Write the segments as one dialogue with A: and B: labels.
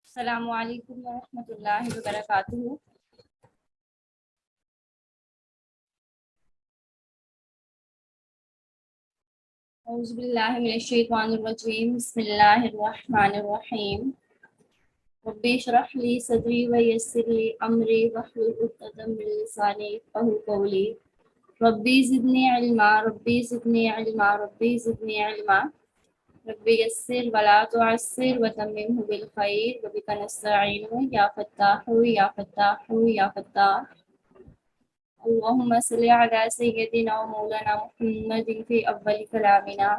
A: السلام علیکم ورحمۃ اللہ وبرکاتہ۔ اعوذ باللہ من الشیطان الرجیم، بسم اللہ الرحمن الرحیم۔ رب اشرح لی صدری ویسر لی امری واحلل عقدۃ من لسانی یفقہوا قولی۔ ربی زدنی علما، ربی زدنی علما، ربی زدنی علما۔ ربی یسر ولا تعسر وتممہ بالخیر وبک نستعین یا فتاح یا فتاح یا فتاح۔ اللهم صل على سيدنا ومولانا محمد في أول كلامنا،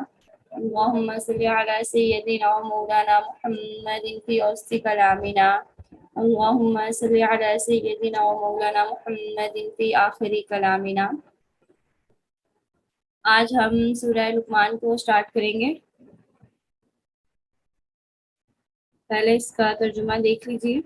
A: اللهم صل على سيدنا ومولانا محمد في وسط كلامنا، اللهم صل على سيدنا ومولانا محمد في آخر كلامنا۔ آج ہم سورہ لقمان کو سٹارٹ کریں گے۔ پہلے اس کا ترجمہ دیکھ لیجیے۔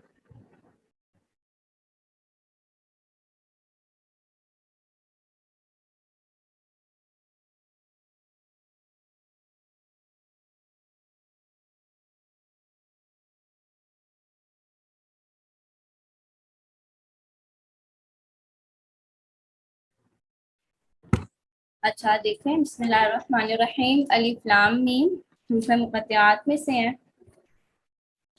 A: اچھا دیکھیں، بسم اللہ الرحمن الرحیم۔ الف لام میم حروف مقطعات میں سے ہیں۔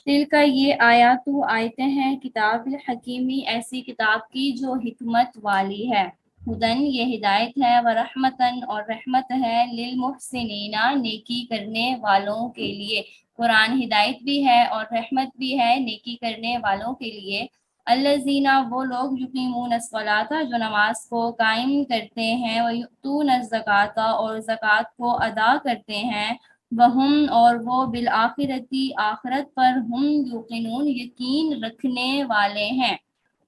A: دل کا یہ آیات آیتیں ہیں کتاب الحکیمی، ایسی کتاب کی جو حکمت والی ہے۔ ہدن یہ ہدایت ہے، ورحمتن اور رحمت ہے، للمحسنین نیکی کرنے والوں کے لیے۔ قرآن ہدایت بھی ہے اور رحمت بھی ہے نیکی کرنے والوں کے لیے۔ الذین وہ لوگ یقیمون الصلاۃ جو نماز کو قائم کرتے ہیں، ویؤتون الزکوٰۃ اور زکوٰۃ کو ادا کرتے ہیں، وہم اور وہ بالآخرتی آخرت پر ہم یوقنون یقین رکھنے والے ہیں۔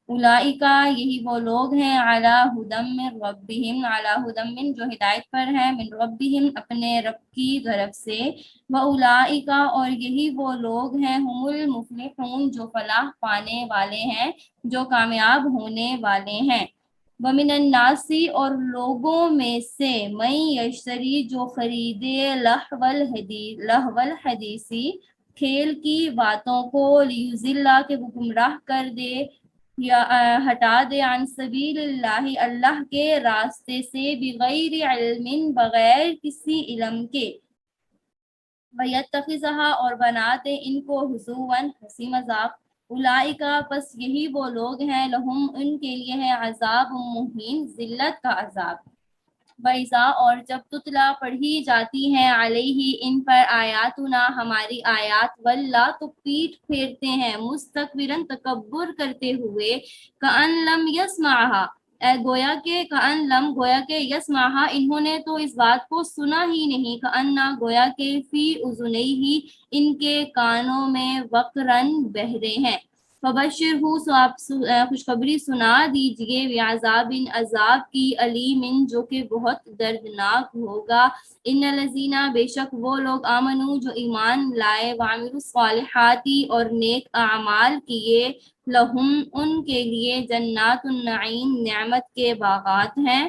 A: اولئکا یہی وہ لوگ ہیں، علی ھدی من ربہم علی ھدی من جو ہدایت پر ہیں، من ربہم اپنے رب کی طرف سے، واولئکا اور یہی وہ لوگ ہیں، ہم المفلحون جو فلاح پانے والے ہیں، جو کامیاب ہونے والے ہیں۔ ومن الناس اور لوگوں میں سے، من یشتری جو خریدے لہو الحدیثی کھیل کی باتوں کو، لیضل کہ وہ گمراہ کر دے یا ہٹا دے، عن سبیل اللہ اللہ کے راستے سے، بغیر علم بغیر کسی علم کے، وَيَتَّخِذَهَا اور بنا دے ان کو ہزواً ہنسی مذاق۔ اولئکا پس یہی وہ لوگ ہیں، لہم ان کے لیے ہے عذاب مہین ذلت کا عذاب۔ وَإِذَا اور جب تتلا پڑھی جاتی ہیں علیہ ان پر آیاتنا ہماری آیات، وَلّا تو پیٹھ پھیرتے ہیں، مستکبراً تکبر کرتے ہوئے، کأن لم یسمعها گویا کہ کأن لم گویا کہ یسمعها انہوں نے تو اس بات کو سنا ہی نہیں، کأنہ گویا کہ فی اذنیہ ان کے کانوں میں وقرن بہرے ہیں۔ فبشرہ سو آپ خوشخبری سنا دیجئے، بعذاب عذاب کی، علیم جو کہ بہت دردناک ہوگا۔ ان الذین بے شک وہ لوگ آمنو جو ایمان لائے، وعملوا الصالحات اور نیک اعمال کیے، لہم ان کے لیے جنات النعیم نعمت کے باغات ہیں،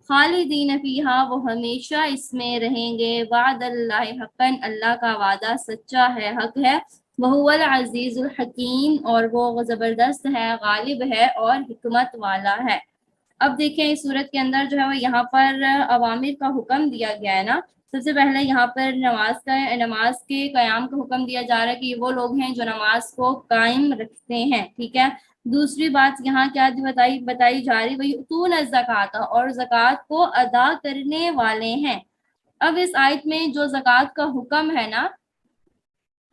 A: خالدین فیہا وہ ہمیشہ اس میں رہیں گے، وعد اللہ حقا اللہ کا وعدہ سچا ہے، حق ہے، وہو العزیز الحکیم اور وہ زبردست ہے، غالب ہے اور حکمت والا ہے۔ اب دیکھیں اس صورت کے اندر جو ہے وہ یہاں پر اوامر کا حکم دیا گیا ہے نا۔ سب سے پہلے یہاں پر نماز کے قیام کا حکم دیا جا رہا ہے کہ یہ وہ لوگ ہیں جو نماز کو قائم رکھتے ہیں، ٹھیک ہے۔ دوسری بات یہاں کیا بتائی جا رہی، وَيُؤْتُونَ الزَّكَاةَ اور زکوٰۃ کو ادا کرنے والے ہیں۔ اب اس آیت میں جو زکوٰۃ کا حکم ہے نا،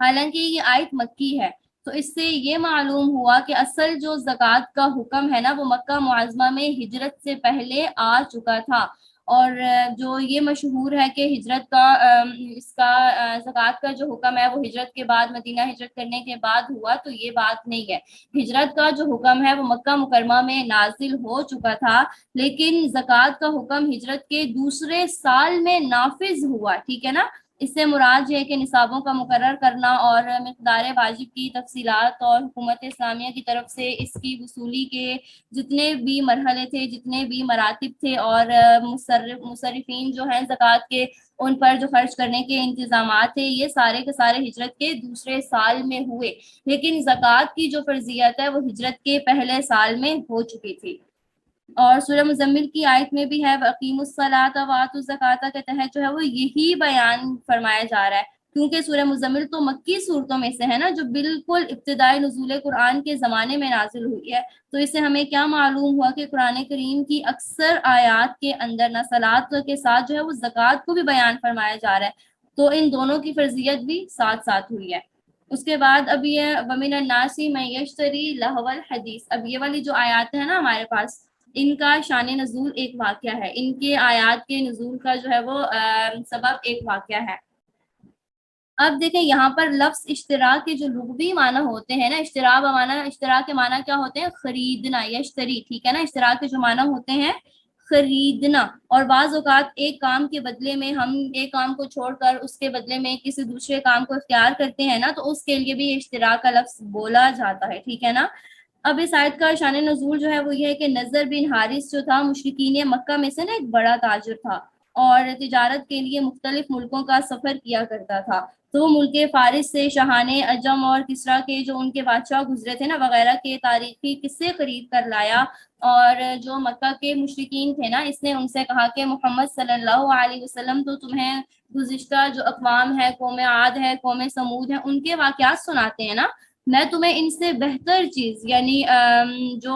A: حالانکہ یہ آیت مکی ہے، تو اس سے یہ معلوم ہوا کہ اصل جو زکوٰۃ کا حکم ہے نا وہ مکہ معظمہ میں ہجرت سے پہلے آ چکا تھا، اور جو یہ مشہور ہے کہ ہجرت کا زکوٰۃ کا جو حکم ہے وہ ہجرت کے بعد مدینہ ہجرت کرنے کے بعد ہوا، تو یہ بات نہیں ہے۔ ہجرت کا جو حکم ہے وہ مکہ مکرمہ میں نازل ہو چکا تھا، لیکن زکوٰۃ کا حکم ہجرت کے دوسرے سال میں نافذ ہوا، ٹھیک ہے نا۔ اس سے مراد یہ ہے کہ نصابوں کا مقرر کرنا اور مقدار واجب کی تفصیلات اور حکومت اسلامیہ کی طرف سے اس کی وصولی کے جتنے بھی مرحلے تھے، جتنے بھی مراتب تھے، اور مصرفین جو ہیں زکوٰۃ کے ان پر جو خرچ کرنے کے انتظامات تھے، یہ سارے کے سارے ہجرت کے دوسرے سال میں ہوئے، لیکن زکوٰۃ کی جو فرضیت ہے وہ ہجرت کے پہلے سال میں ہو چکی تھی۔ اور سورہ مزمل کی آیت میں بھی ہے وَأَقِیمُوا الصَّلَاةَ وَآتُوا الزَّکَاةَ کے تحت جو ہے وہ یہی بیان فرمایا جا رہا ہے، کیونکہ سورہ مزمل تو مکی صورتوں میں سے ہے نا، جو بالکل ابتدائی نزول قرآن کے زمانے میں نازل ہوئی ہے۔ تو اس سے ہمیں کیا معلوم ہوا کہ قرآن کریم کی اکثر آیات کے اندر نہ صلاۃ کے ساتھ جو ہے وہ زکوٰۃ کو بھی بیان فرمایا جا رہا ہے، تو ان دونوں کی فرضیت بھی ساتھ ساتھ ہوئی ہے۔ اس کے بعد اب یہ وَمِنَ النَّاسِ مَن يَشْتَرِي لَهْوَ الْحَدِيثِ، اب یہ والی جو آیات ہیں نا ہمارے پاس، ان کا شان نزول ایک واقعہ ہے، ان کے آیات کے نزول کا جو ہے وہ سبب ایک واقعہ ہے۔ اب دیکھیں یہاں پر لفظ اشترا کے جو لغوی معنی ہوتے ہیں نا، اشترا کے معنی کیا ہوتے ہیں؟ خریدنا، یشتری، ٹھیک ہے نا۔ اشترا کے جو معنی ہوتے ہیں خریدنا، اور بعض اوقات ایک کام کے بدلے میں ہم ایک کام کو چھوڑ کر اس کے بدلے میں کسی دوسرے کام کو اختیار کرتے ہیں نا، تو اس کے لیے بھی اشترا کا لفظ بولا جاتا ہے، ٹھیک ہے نا۔ اب اس آیت کا شان نزول جو ہے وہ یہ ہے کہ نضر بن حارث جو تھا مشرکین مکہ میں سے نا ایک بڑا تاجر تھا، اور تجارت کے لیے مختلف ملکوں کا سفر کیا کرتا تھا۔ تو وہ ملک فارس سے شاہان عجم اور کسرا کے جو ان کے بادشاہ گزرے تھے نا وغیرہ کے تاریخی قصے خرید کر لایا، اور جو مکہ کے مشرکین تھے نا، اس نے ان سے کہا کہ محمد صلی اللہ علیہ وسلم تو تمہیں گزشتہ جو اقوام ہے، قوم عاد ہے، قوم سمود ہے، ان کے واقعات سناتے ہیں نا، میں تمہیں ان سے بہتر چیز، یعنی جو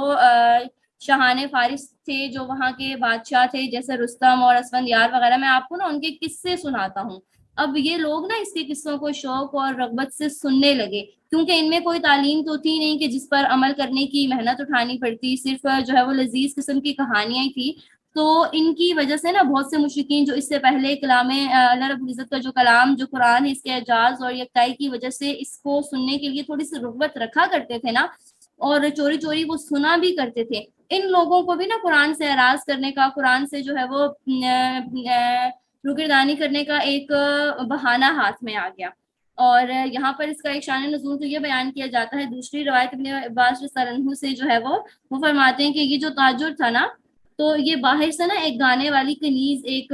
A: شاہان فارس تھے، جو وہاں کے بادشاہ تھے جیسے رستم اور اسفندیار وغیرہ، میں آپ کو نا ان کے قصے سناتا ہوں۔ اب یہ لوگ نا اس کے قصوں کو شوق اور رغبت سے سننے لگے، کیونکہ ان میں کوئی تعلیم تو تھی نہیں کہ جس پر عمل کرنے کی محنت اٹھانی پڑتی، صرف جو ہے وہ لذیذ قسم کی کہانیاں ہی تھی۔ تو ان کی وجہ سے نا بہت سے مشرکین جو اس سے پہلے کلام اللہ رب العزت کا جو کلام جو قرآن ہے، اس کے اعجاز اور یکتائی کی وجہ سے اس کو سننے کے لیے تھوڑی سی رغبت رکھا کرتے تھے نا، اور چوری چوری وہ سنا بھی کرتے تھے، ان لوگوں کو بھی نا قرآن سے اعراض کرنے کا، قرآن سے جو ہے وہ روگردانی کرنے کا ایک بہانہ ہاتھ میں آ گیا۔ اور یہاں پر اس کا ایک شان نزول تو یہ بیان کیا جاتا ہے، دوسری روایت ابن عباس رضی اللہ عنہ سے جو ہے وہ فرماتے ہیں کہ یہ جو تاجر تھا نا، تو یہ باہر سے نا ایک گانے والی کنیز، ایک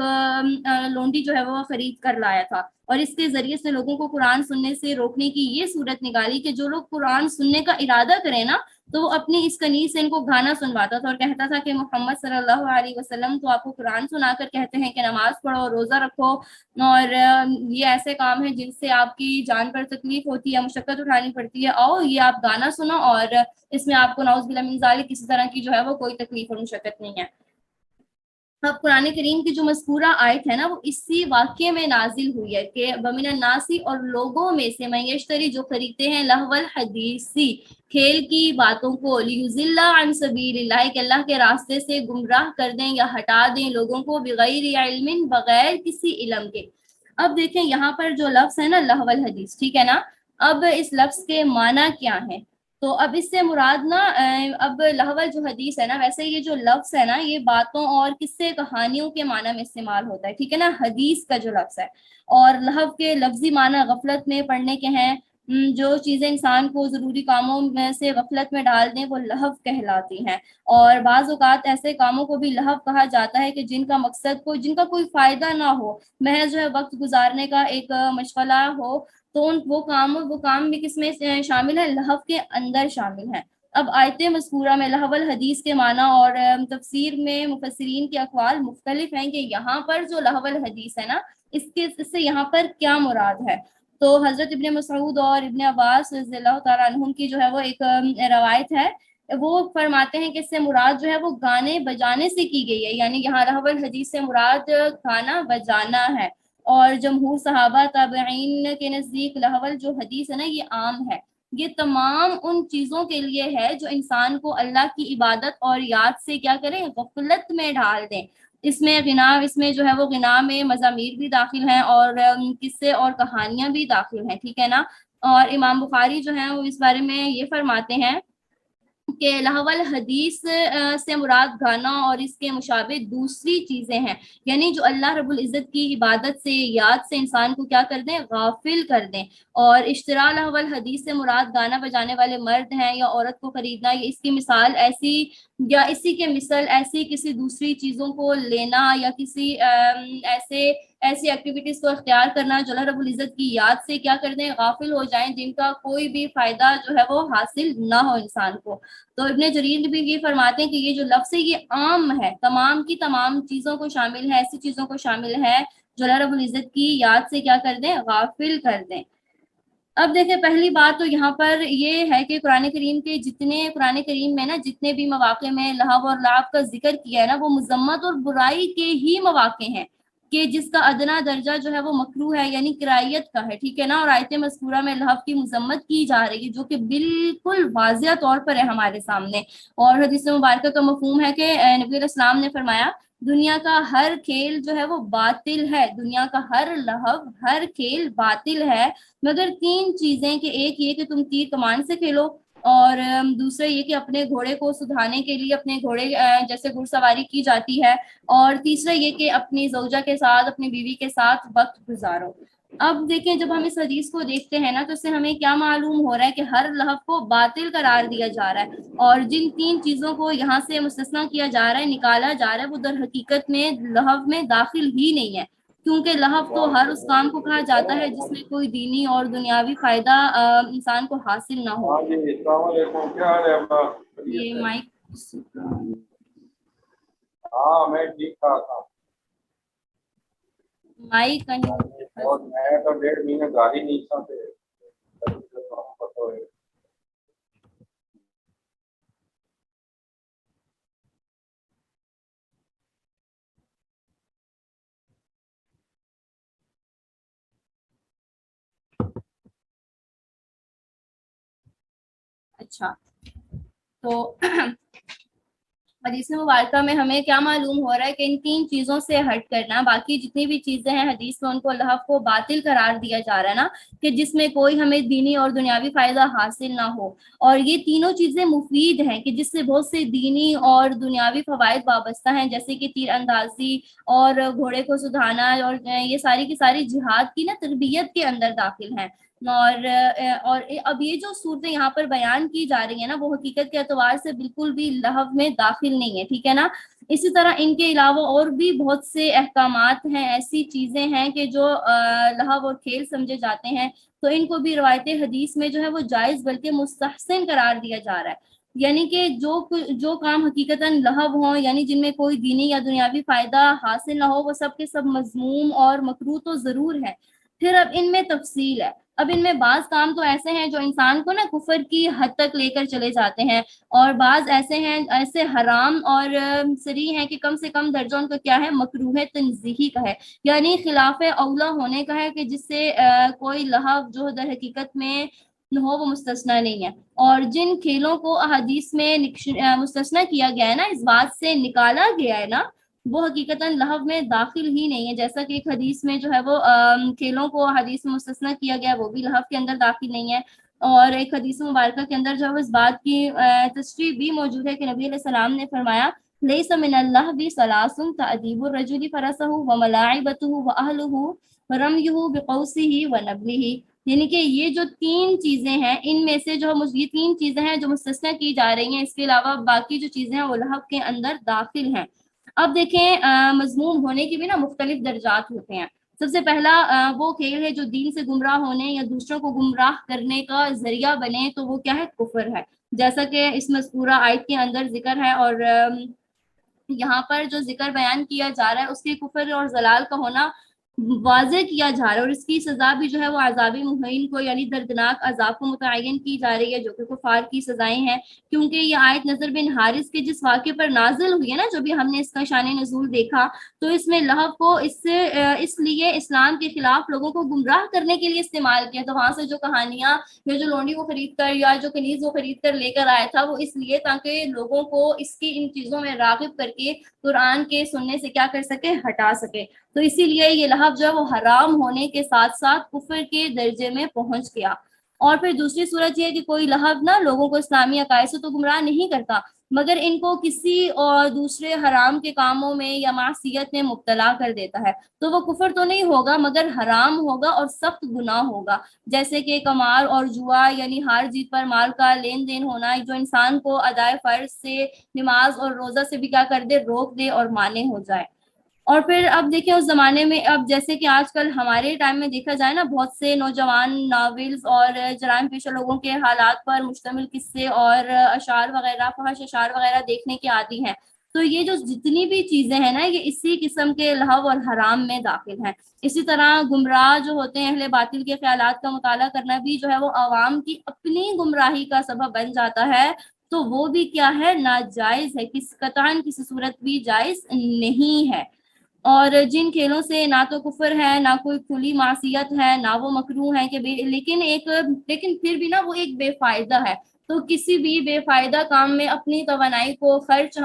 A: لونڈی جو ہے وہ خرید کر لایا تھا، اور اس کے ذریعے سے لوگوں کو قرآن سننے سے روکنے کی یہ صورت نکالی کہ جو لوگ قرآن سننے کا ارادہ کریں نا، تو وہ اپنی اس کنیز سے ان کو گانا سنواتا تھا، اور کہتا تھا کہ محمد صلی اللہ علیہ وسلم تو آپ کو قرآن سنا کر کہتے ہیں کہ نماز پڑھو، روزہ رکھو، اور یہ ایسے کام ہیں جن سے آپ کی جان پر تکلیف ہوتی ہے، مشقت اٹھانی پڑتی ہے، آؤ یہ آپ گانا سنو، اور اس میں آپ کو نعوذ باللہ من ذالک کسی طرح کی جو ہے وہ کوئی تکلیف اور مشقت نہیں ہے۔ اب قرآن کریم کی جو مذکورہ آیت ہے نا، وہ اسی واقعے میں نازل ہوئی ہے کہ وَمِنَ النَّاسِ، اور لوگوں میں سے، مَن یشتری، جو خریدتے ہیں، لہو الحدیثی، کھیل کی باتوں کو، لیضل عن سبیل اللہ، کہ اللہ کے راستے سے گمراہ کر دیں یا ہٹا دیں لوگوں کو، بغیر علم، بغیر کسی علم کے۔ اب دیکھیں یہاں پر جو لفظ ہے نا لہو الحدیث، ٹھیک ہے نا، اب اس لفظ کے معنی کیا ہے؟ تو اب اس سے مراد نا اب لہو جو حدیث ہے نا، ویسے یہ جو لفظ ہے نا، یہ باتوں اور قصے کہانیوں کے معنی میں استعمال ہوتا ہے، ٹھیک ہے نا، حدیث کا جو لفظ ہے، اور لہو کے لفظی معنی غفلت میں پڑنے کے ہیں، جو چیزیں انسان کو ضروری کاموں میں سے غفلت میں ڈال دیں وہ لہو کہلاتی ہیں، اور بعض اوقات ایسے کاموں کو بھی لہو کہا جاتا ہے کہ جن کا مقصد جن کا کوئی فائدہ نہ ہو، محض جو ہے وقت گزارنے کا ایک مشغلہ ہو، تو وہ کام بھی کس میں شامل ہے؟ لہو کے اندر شامل ہے۔ اب آیت مذکورہ میں لہو الحدیث کے معنی اور تفسیر میں مفسرین کے اقوال مختلف ہیں کہ یہاں پر جو لہو الحدیث ہے نا، اس سے یہاں پر کیا مراد ہے؟ تو حضرت ابن مسعود اور ابن عباس رضی اللہ تعالیٰ عنہم کی جو ہے وہ ایک روایت ہے، وہ فرماتے ہیں کہ اس سے مراد جو ہے وہ گانے بجانے سے کی گئی ہے، یعنی یہاں لہو الحدیث سے مراد گانا بجانا ہے، اور جمہور صحابہ تابعین کے نزدیک لہو جو حدیث ہے نا، یہ عام ہے، یہ تمام ان چیزوں کے لیے ہے جو انسان کو اللہ کی عبادت اور یاد سے کیا کریں؟ غفلت میں ڈال دیں۔ اس میں جو ہے وہ غنا میں مزامیر بھی داخل ہیں، اور قصے اور کہانیاں بھی داخل ہیں، ٹھیک ہے نا۔ اور امام بخاری جو ہیں وہ اس بارے میں یہ فرماتے ہیں کہ لہو الحدیث سے مراد گانا اور اس کے مشابہ دوسری چیزیں ہیں، یعنی جو اللہ رب العزت کی عبادت سے، یاد سے انسان کو کیا کر دیں، غافل کر دیں۔ اور اشتراء لہو الحدیث سے مراد گانا بجانے والے مرد ہیں یا عورت کو خریدنا، یا اس کی مثال ایسی، یا اسی کے مثل ایسی کسی دوسری چیزوں کو لینا، یا کسی ایسی ایکٹیویٹیز کو اختیار کرنا جو اللہ رب العزت کی یاد سے کیا کر دیں، غافل ہو جائیں، جن کا کوئی بھی فائدہ جو ہے وہ حاصل نہ ہو انسان کو۔ تو ابن جریر بھی یہ فرماتے ہیں کہ یہ جو لفظ ہے یہ عام ہے، تمام کی تمام چیزوں کو شامل ہے، ایسی چیزوں کو شامل ہے جو اللہ رب العزت کی یاد سے کیا کر دیں، غافل کر دیں۔ اب دیکھیں پہلی بات تو یہاں پر یہ ہے کہ قرآن کریم کے قرآن کریم میں نا جتنے بھی مواقع میں لہو اور لعب کا ذکر کیا ہے نا، وہ مذمت اور برائی کے ہی مواقع ہیں، کہ جس کا ادنا درجہ جو ہے وہ مکروہ ہے، یعنی کرائیت کا ہے، ٹھیک ہے نا۔ اور آیت مذکورہ میں لہو کی مذمت کی جا رہی ہے، جو کہ بالکل واضح طور پر ہے ہمارے سامنے۔ اور حدیث مبارکہ کا مفہوم ہے کہ نبی علیہ السلام نے فرمایا دنیا کا ہر کھیل جو ہے وہ باطل ہے، دنیا کا ہر لہو، ہر کھیل باطل ہے، مگر تین چیزیں، کہ ایک یہ کہ تم تیر کمان سے کھیلو، اور دوسرا یہ کہ اپنے گھوڑے کو سدھانے کے لیے اپنے گھوڑے جیسے گھڑ سواری کی جاتی ہے، اور تیسرا یہ کہ اپنی زوجہ کے ساتھ، اپنی بیوی کے ساتھ وقت گزارو۔ اب دیکھیں جب ہم اس حدیث کو دیکھتے ہیں نا تو اس سے ہمیں کیا معلوم ہو رہا ہے کہ ہر لہو کو باطل قرار دیا جا رہا ہے، اور جن تین چیزوں کو یہاں سے مستثنا کیا جا رہا ہے، نکالا جا رہا ہے، وہ در حقیقت میں لہو میں داخل ہی نہیں ہے، کیونکہ لہو تو ہر اس کام کو کہا جاتا ہے جس میں کوئی دینی اور دنیاوی فائدہ انسان کو حاصل نہ ہو۔
B: جی السلام علیکم، کیا حال ہے آپ کا؟
A: یہ مائک
B: ہاں میں ٹھیک ٹھاک ہوں۔
A: مائک
B: اور میں تو 1.5 مہینے گاڑی نہیں سکتے۔
A: اچھا، تو حدیث مبارکہ میں ہمیں کیا معلوم ہو رہا ہے کہ ان تین چیزوں سے ہٹ کرنا، باقی جتنی بھی چیزیں ہیں حدیث میں ان کو لہو کو باطل قرار دیا جا رہا ہے نا، کہ جس میں کوئی ہمیں دینی اور دنیاوی فائدہ حاصل نہ ہو، اور یہ تینوں چیزیں مفید ہیں کہ جس سے بہت سے دینی اور دنیاوی فوائد وابستہ ہیں، جیسے کہ تیر اندازی اور گھوڑے کو سدھانا، اور یہ ساری کی ساری جہاد کی نا تربیت کے اندر داخل ہیں۔ اور اب یہ جو صورتیں یہاں پر بیان کی جا رہی ہیں نا، وہ حقیقت کے اعتبار سے بالکل بھی لہو میں داخل نہیں ہے، ٹھیک ہے نا۔ اسی طرح ان کے علاوہ اور بھی بہت سے احکامات ہیں، ایسی چیزیں ہیں کہ جو لہو اور کھیل سمجھے جاتے ہیں، تو ان کو بھی روایت حدیث میں جو ہے وہ جائز بلکہ مستحسن قرار دیا جا رہا ہے، یعنی کہ جو کام حقیقتاً لہو ہوں، یعنی جن میں کوئی دینی یا دنیاوی فائدہ حاصل نہ ہو، وہ سب کے سب مذموم اور مکروہ تو ضرور ہے۔ پھر اب ان میں تفصیل ہے، اب ان میں بعض کام تو ایسے ہیں جو انسان کو نا کفر کی حد تک لے کر چلے جاتے ہیں، اور بعض ایسے ہیں ایسے حرام اور صریح ہیں کہ کم سے کم درجہ ان کا کیا ہے، مکروہ تنزیہی کا ہے، یعنی خلاف اولا ہونے کا ہے، کہ جس سے کوئی لہو جو در حقیقت میں ہو وہ مستثنا نہیں ہے۔ اور جن کھیلوں کو احادیث میں مستثنا کیا گیا ہے نا، اس بات سے نکالا گیا ہے نا، وہ حقیقتاً لہو میں داخل ہی نہیں ہے، جیسا کہ ایک حدیث میں جو ہے وہ کھیلوں کو حدیث میں مستثنا کیا گیا، وہ بھی لہو کے اندر داخل نہیں ہے۔ اور ایک حدیث مبارکہ کے اندر جو ہے اس بات کی تصریح بھی موجود ہے کہ نبی علیہ السلام نے فرمایا لیس من اللہو ثلاث تأدیب الرجل فرسہ وملاعبتہ واہلہ رمیہ بقوسہ ونبلہ، یعنی کہ یہ جو تین چیزیں ہیں، ان میں سے جو یہ تین چیزیں ہیں جو مستثنا کی جا رہی ہیں، اس کے علاوہ باقی جو چیزیں ہیں وہ لہو کے اندر داخل ہیں۔ اب دیکھیں مذموم ہونے کے بھی نا مختلف درجات ہوتے ہیں۔ سب سے پہلا وہ کھیل ہے جو دین سے گمراہ ہونے یا دوسروں کو گمراہ کرنے کا ذریعہ بنے، تو وہ کیا ہے، کفر ہے، جیسا کہ اس مذکورہ آیت کے اندر ذکر ہے، اور یہاں پر جو ذکر بیان کیا جا رہا ہے اس کے کفر اور ضلال کا ہونا واضح کیا جا رہا ہے، اور اس کی سزا بھی جو ہے وہ عذاب مہین کو، یعنی دردناک عذاب کو متعین کی جا رہی ہے، جو کہ کفار کی سزائیں ہیں، کیونکہ یہ آیت نضر بن حارث کے جس واقعے پر نازل ہوئی ہے نا، جو بھی ہم نے اس کا شان نزول دیکھا، تو اس میں لہو کو اس لیے اسلام کے خلاف لوگوں کو گمراہ کرنے کے لیے استعمال کیا، تو وہاں سے جو کہانیاں یا جو لونڈی کو خرید کر یا جو کنیز وہ خرید کر لے کر آیا تھا، وہ اس لیے تاکہ لوگوں کو اس کی ان چیزوں میں راغب کر کے قرآن کے سننے سے کیا کر سکے، ہٹا سکے، تو اسی لیے یہ لہو جو ہے وہ حرام ہونے کے ساتھ ساتھ کفر کے درجے میں پہنچ گیا۔ اور پھر دوسری صورت یہ ہے کہ کوئی لہب نا لوگوں کو اسلامی عقائد سے تو گمراہ نہیں کرتا، مگر ان کو کسی اور دوسرے حرام کے کاموں میں یا معصیت میں مبتلا کر دیتا ہے، تو وہ کفر تو نہیں ہوگا مگر حرام ہوگا اور سخت گناہ ہوگا، جیسے کہ قمار اور جوا یعنی ہار جیت پر مال کا لین دین ہونا، جو انسان کو ادائے فرض سے، نماز اور روزہ سے بھی کیا کر دے، روک دے اور مانے ہو جائے۔ اور پھر اب دیکھیں اس زمانے میں، اب جیسے کہ آج کل ہمارے ٹائم میں دیکھا جائے نا، بہت سے نوجوان ناولز اور جرائم پیشہ لوگوں کے حالات پر مشتمل قصے اور اشعار وغیرہ، فحش اشعار وغیرہ دیکھنے کے عادی ہیں، تو یہ جو جتنی بھی چیزیں ہیں نا، یہ اسی قسم کے لہو اور حرام میں داخل ہیں۔ اسی طرح گمراہ جو ہوتے ہیں، اہل باطل کے خیالات کا مطالعہ کرنا بھی جو ہے وہ عوام کی اپنی گمراہی کا سبب بن جاتا ہے، تو وہ بھی کیا ہے، ناجائز ہے، قطعاً کسی صورت بھی جائز نہیں ہے۔ اور جن کھیلوں سے نہ تو کفر ہے، نہ کوئی کھلی معصیت ہے، نہ وہ مکروہ ہے کہ لیکن پھر بھی نا وہ ایک بے فائدہ ہے، تو کسی بھی بے فائدہ کام میں اپنی توانائی کو خرچ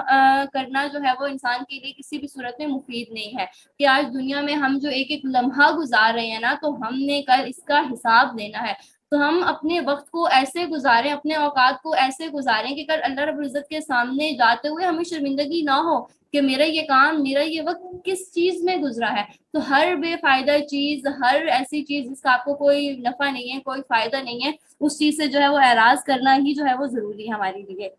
A: کرنا جو ہے وہ انسان کے لیے کسی بھی صورت میں مفید نہیں ہے، کہ آج دنیا میں ہم جو ایک ایک لمحہ گزار رہے ہیں نا، تو ہم نے کل اس کا حساب دینا ہے، تو ہم اپنے وقت کو ایسے گزاریں، اپنے اوقات کو ایسے گزاریں کہ کل اللہ رب العزت کے سامنے جاتے ہوئے ہمیں شرمندگی نہ ہو کہ میرا یہ کام، میرا یہ وقت کس چیز میں گزرا ہے۔ تو ہر بے فائدہ چیز، ہر ایسی چیز جس کا آپ کو کوئی نفع نہیں ہے، کوئی فائدہ نہیں ہے، اس چیز سے جو ہے وہ اعراض کرنا ہی جو ہے وہ ضروری ہے ہمارے لیے۔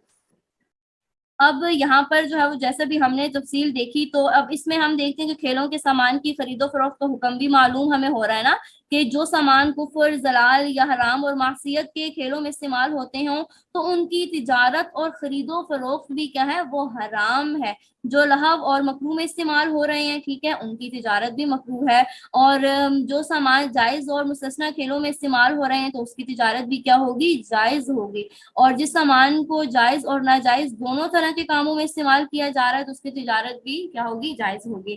A: اب یہاں پر جو ہے وہ جیسا بھی ہم نے تفصیل دیکھی، تو اب اس میں ہم دیکھتے ہیں کہ کھیلوں کے سامان کی خرید و فروخت کا حکم بھی معلوم ہمیں ہو رہا ہے نا، کہ جو سامان کفر، زلال یا حرام اور معصیت کے کھیلوں میں استعمال ہوتے ہوں، تو ان کی تجارت اور خرید و فروخت بھی کیا ہے، وہ حرام ہے۔ جو لہو اور مکروہ میں استعمال ہو رہے ہیں، ٹھیک ہے، ان کی تجارت بھی مکروہ ہے، اور جو سامان جائز اور مستثنیٰ کھیلوں میں استعمال ہو رہے ہیں، تو اس کی تجارت بھی کیا ہوگی، جائز ہوگی، اور جس سامان کو جائز اور ناجائز دونوں طرح کے کاموں میں استعمال کیا جا رہا ہے، تو اس کی تجارت بھی کیا ہوگی، جائز ہوگی۔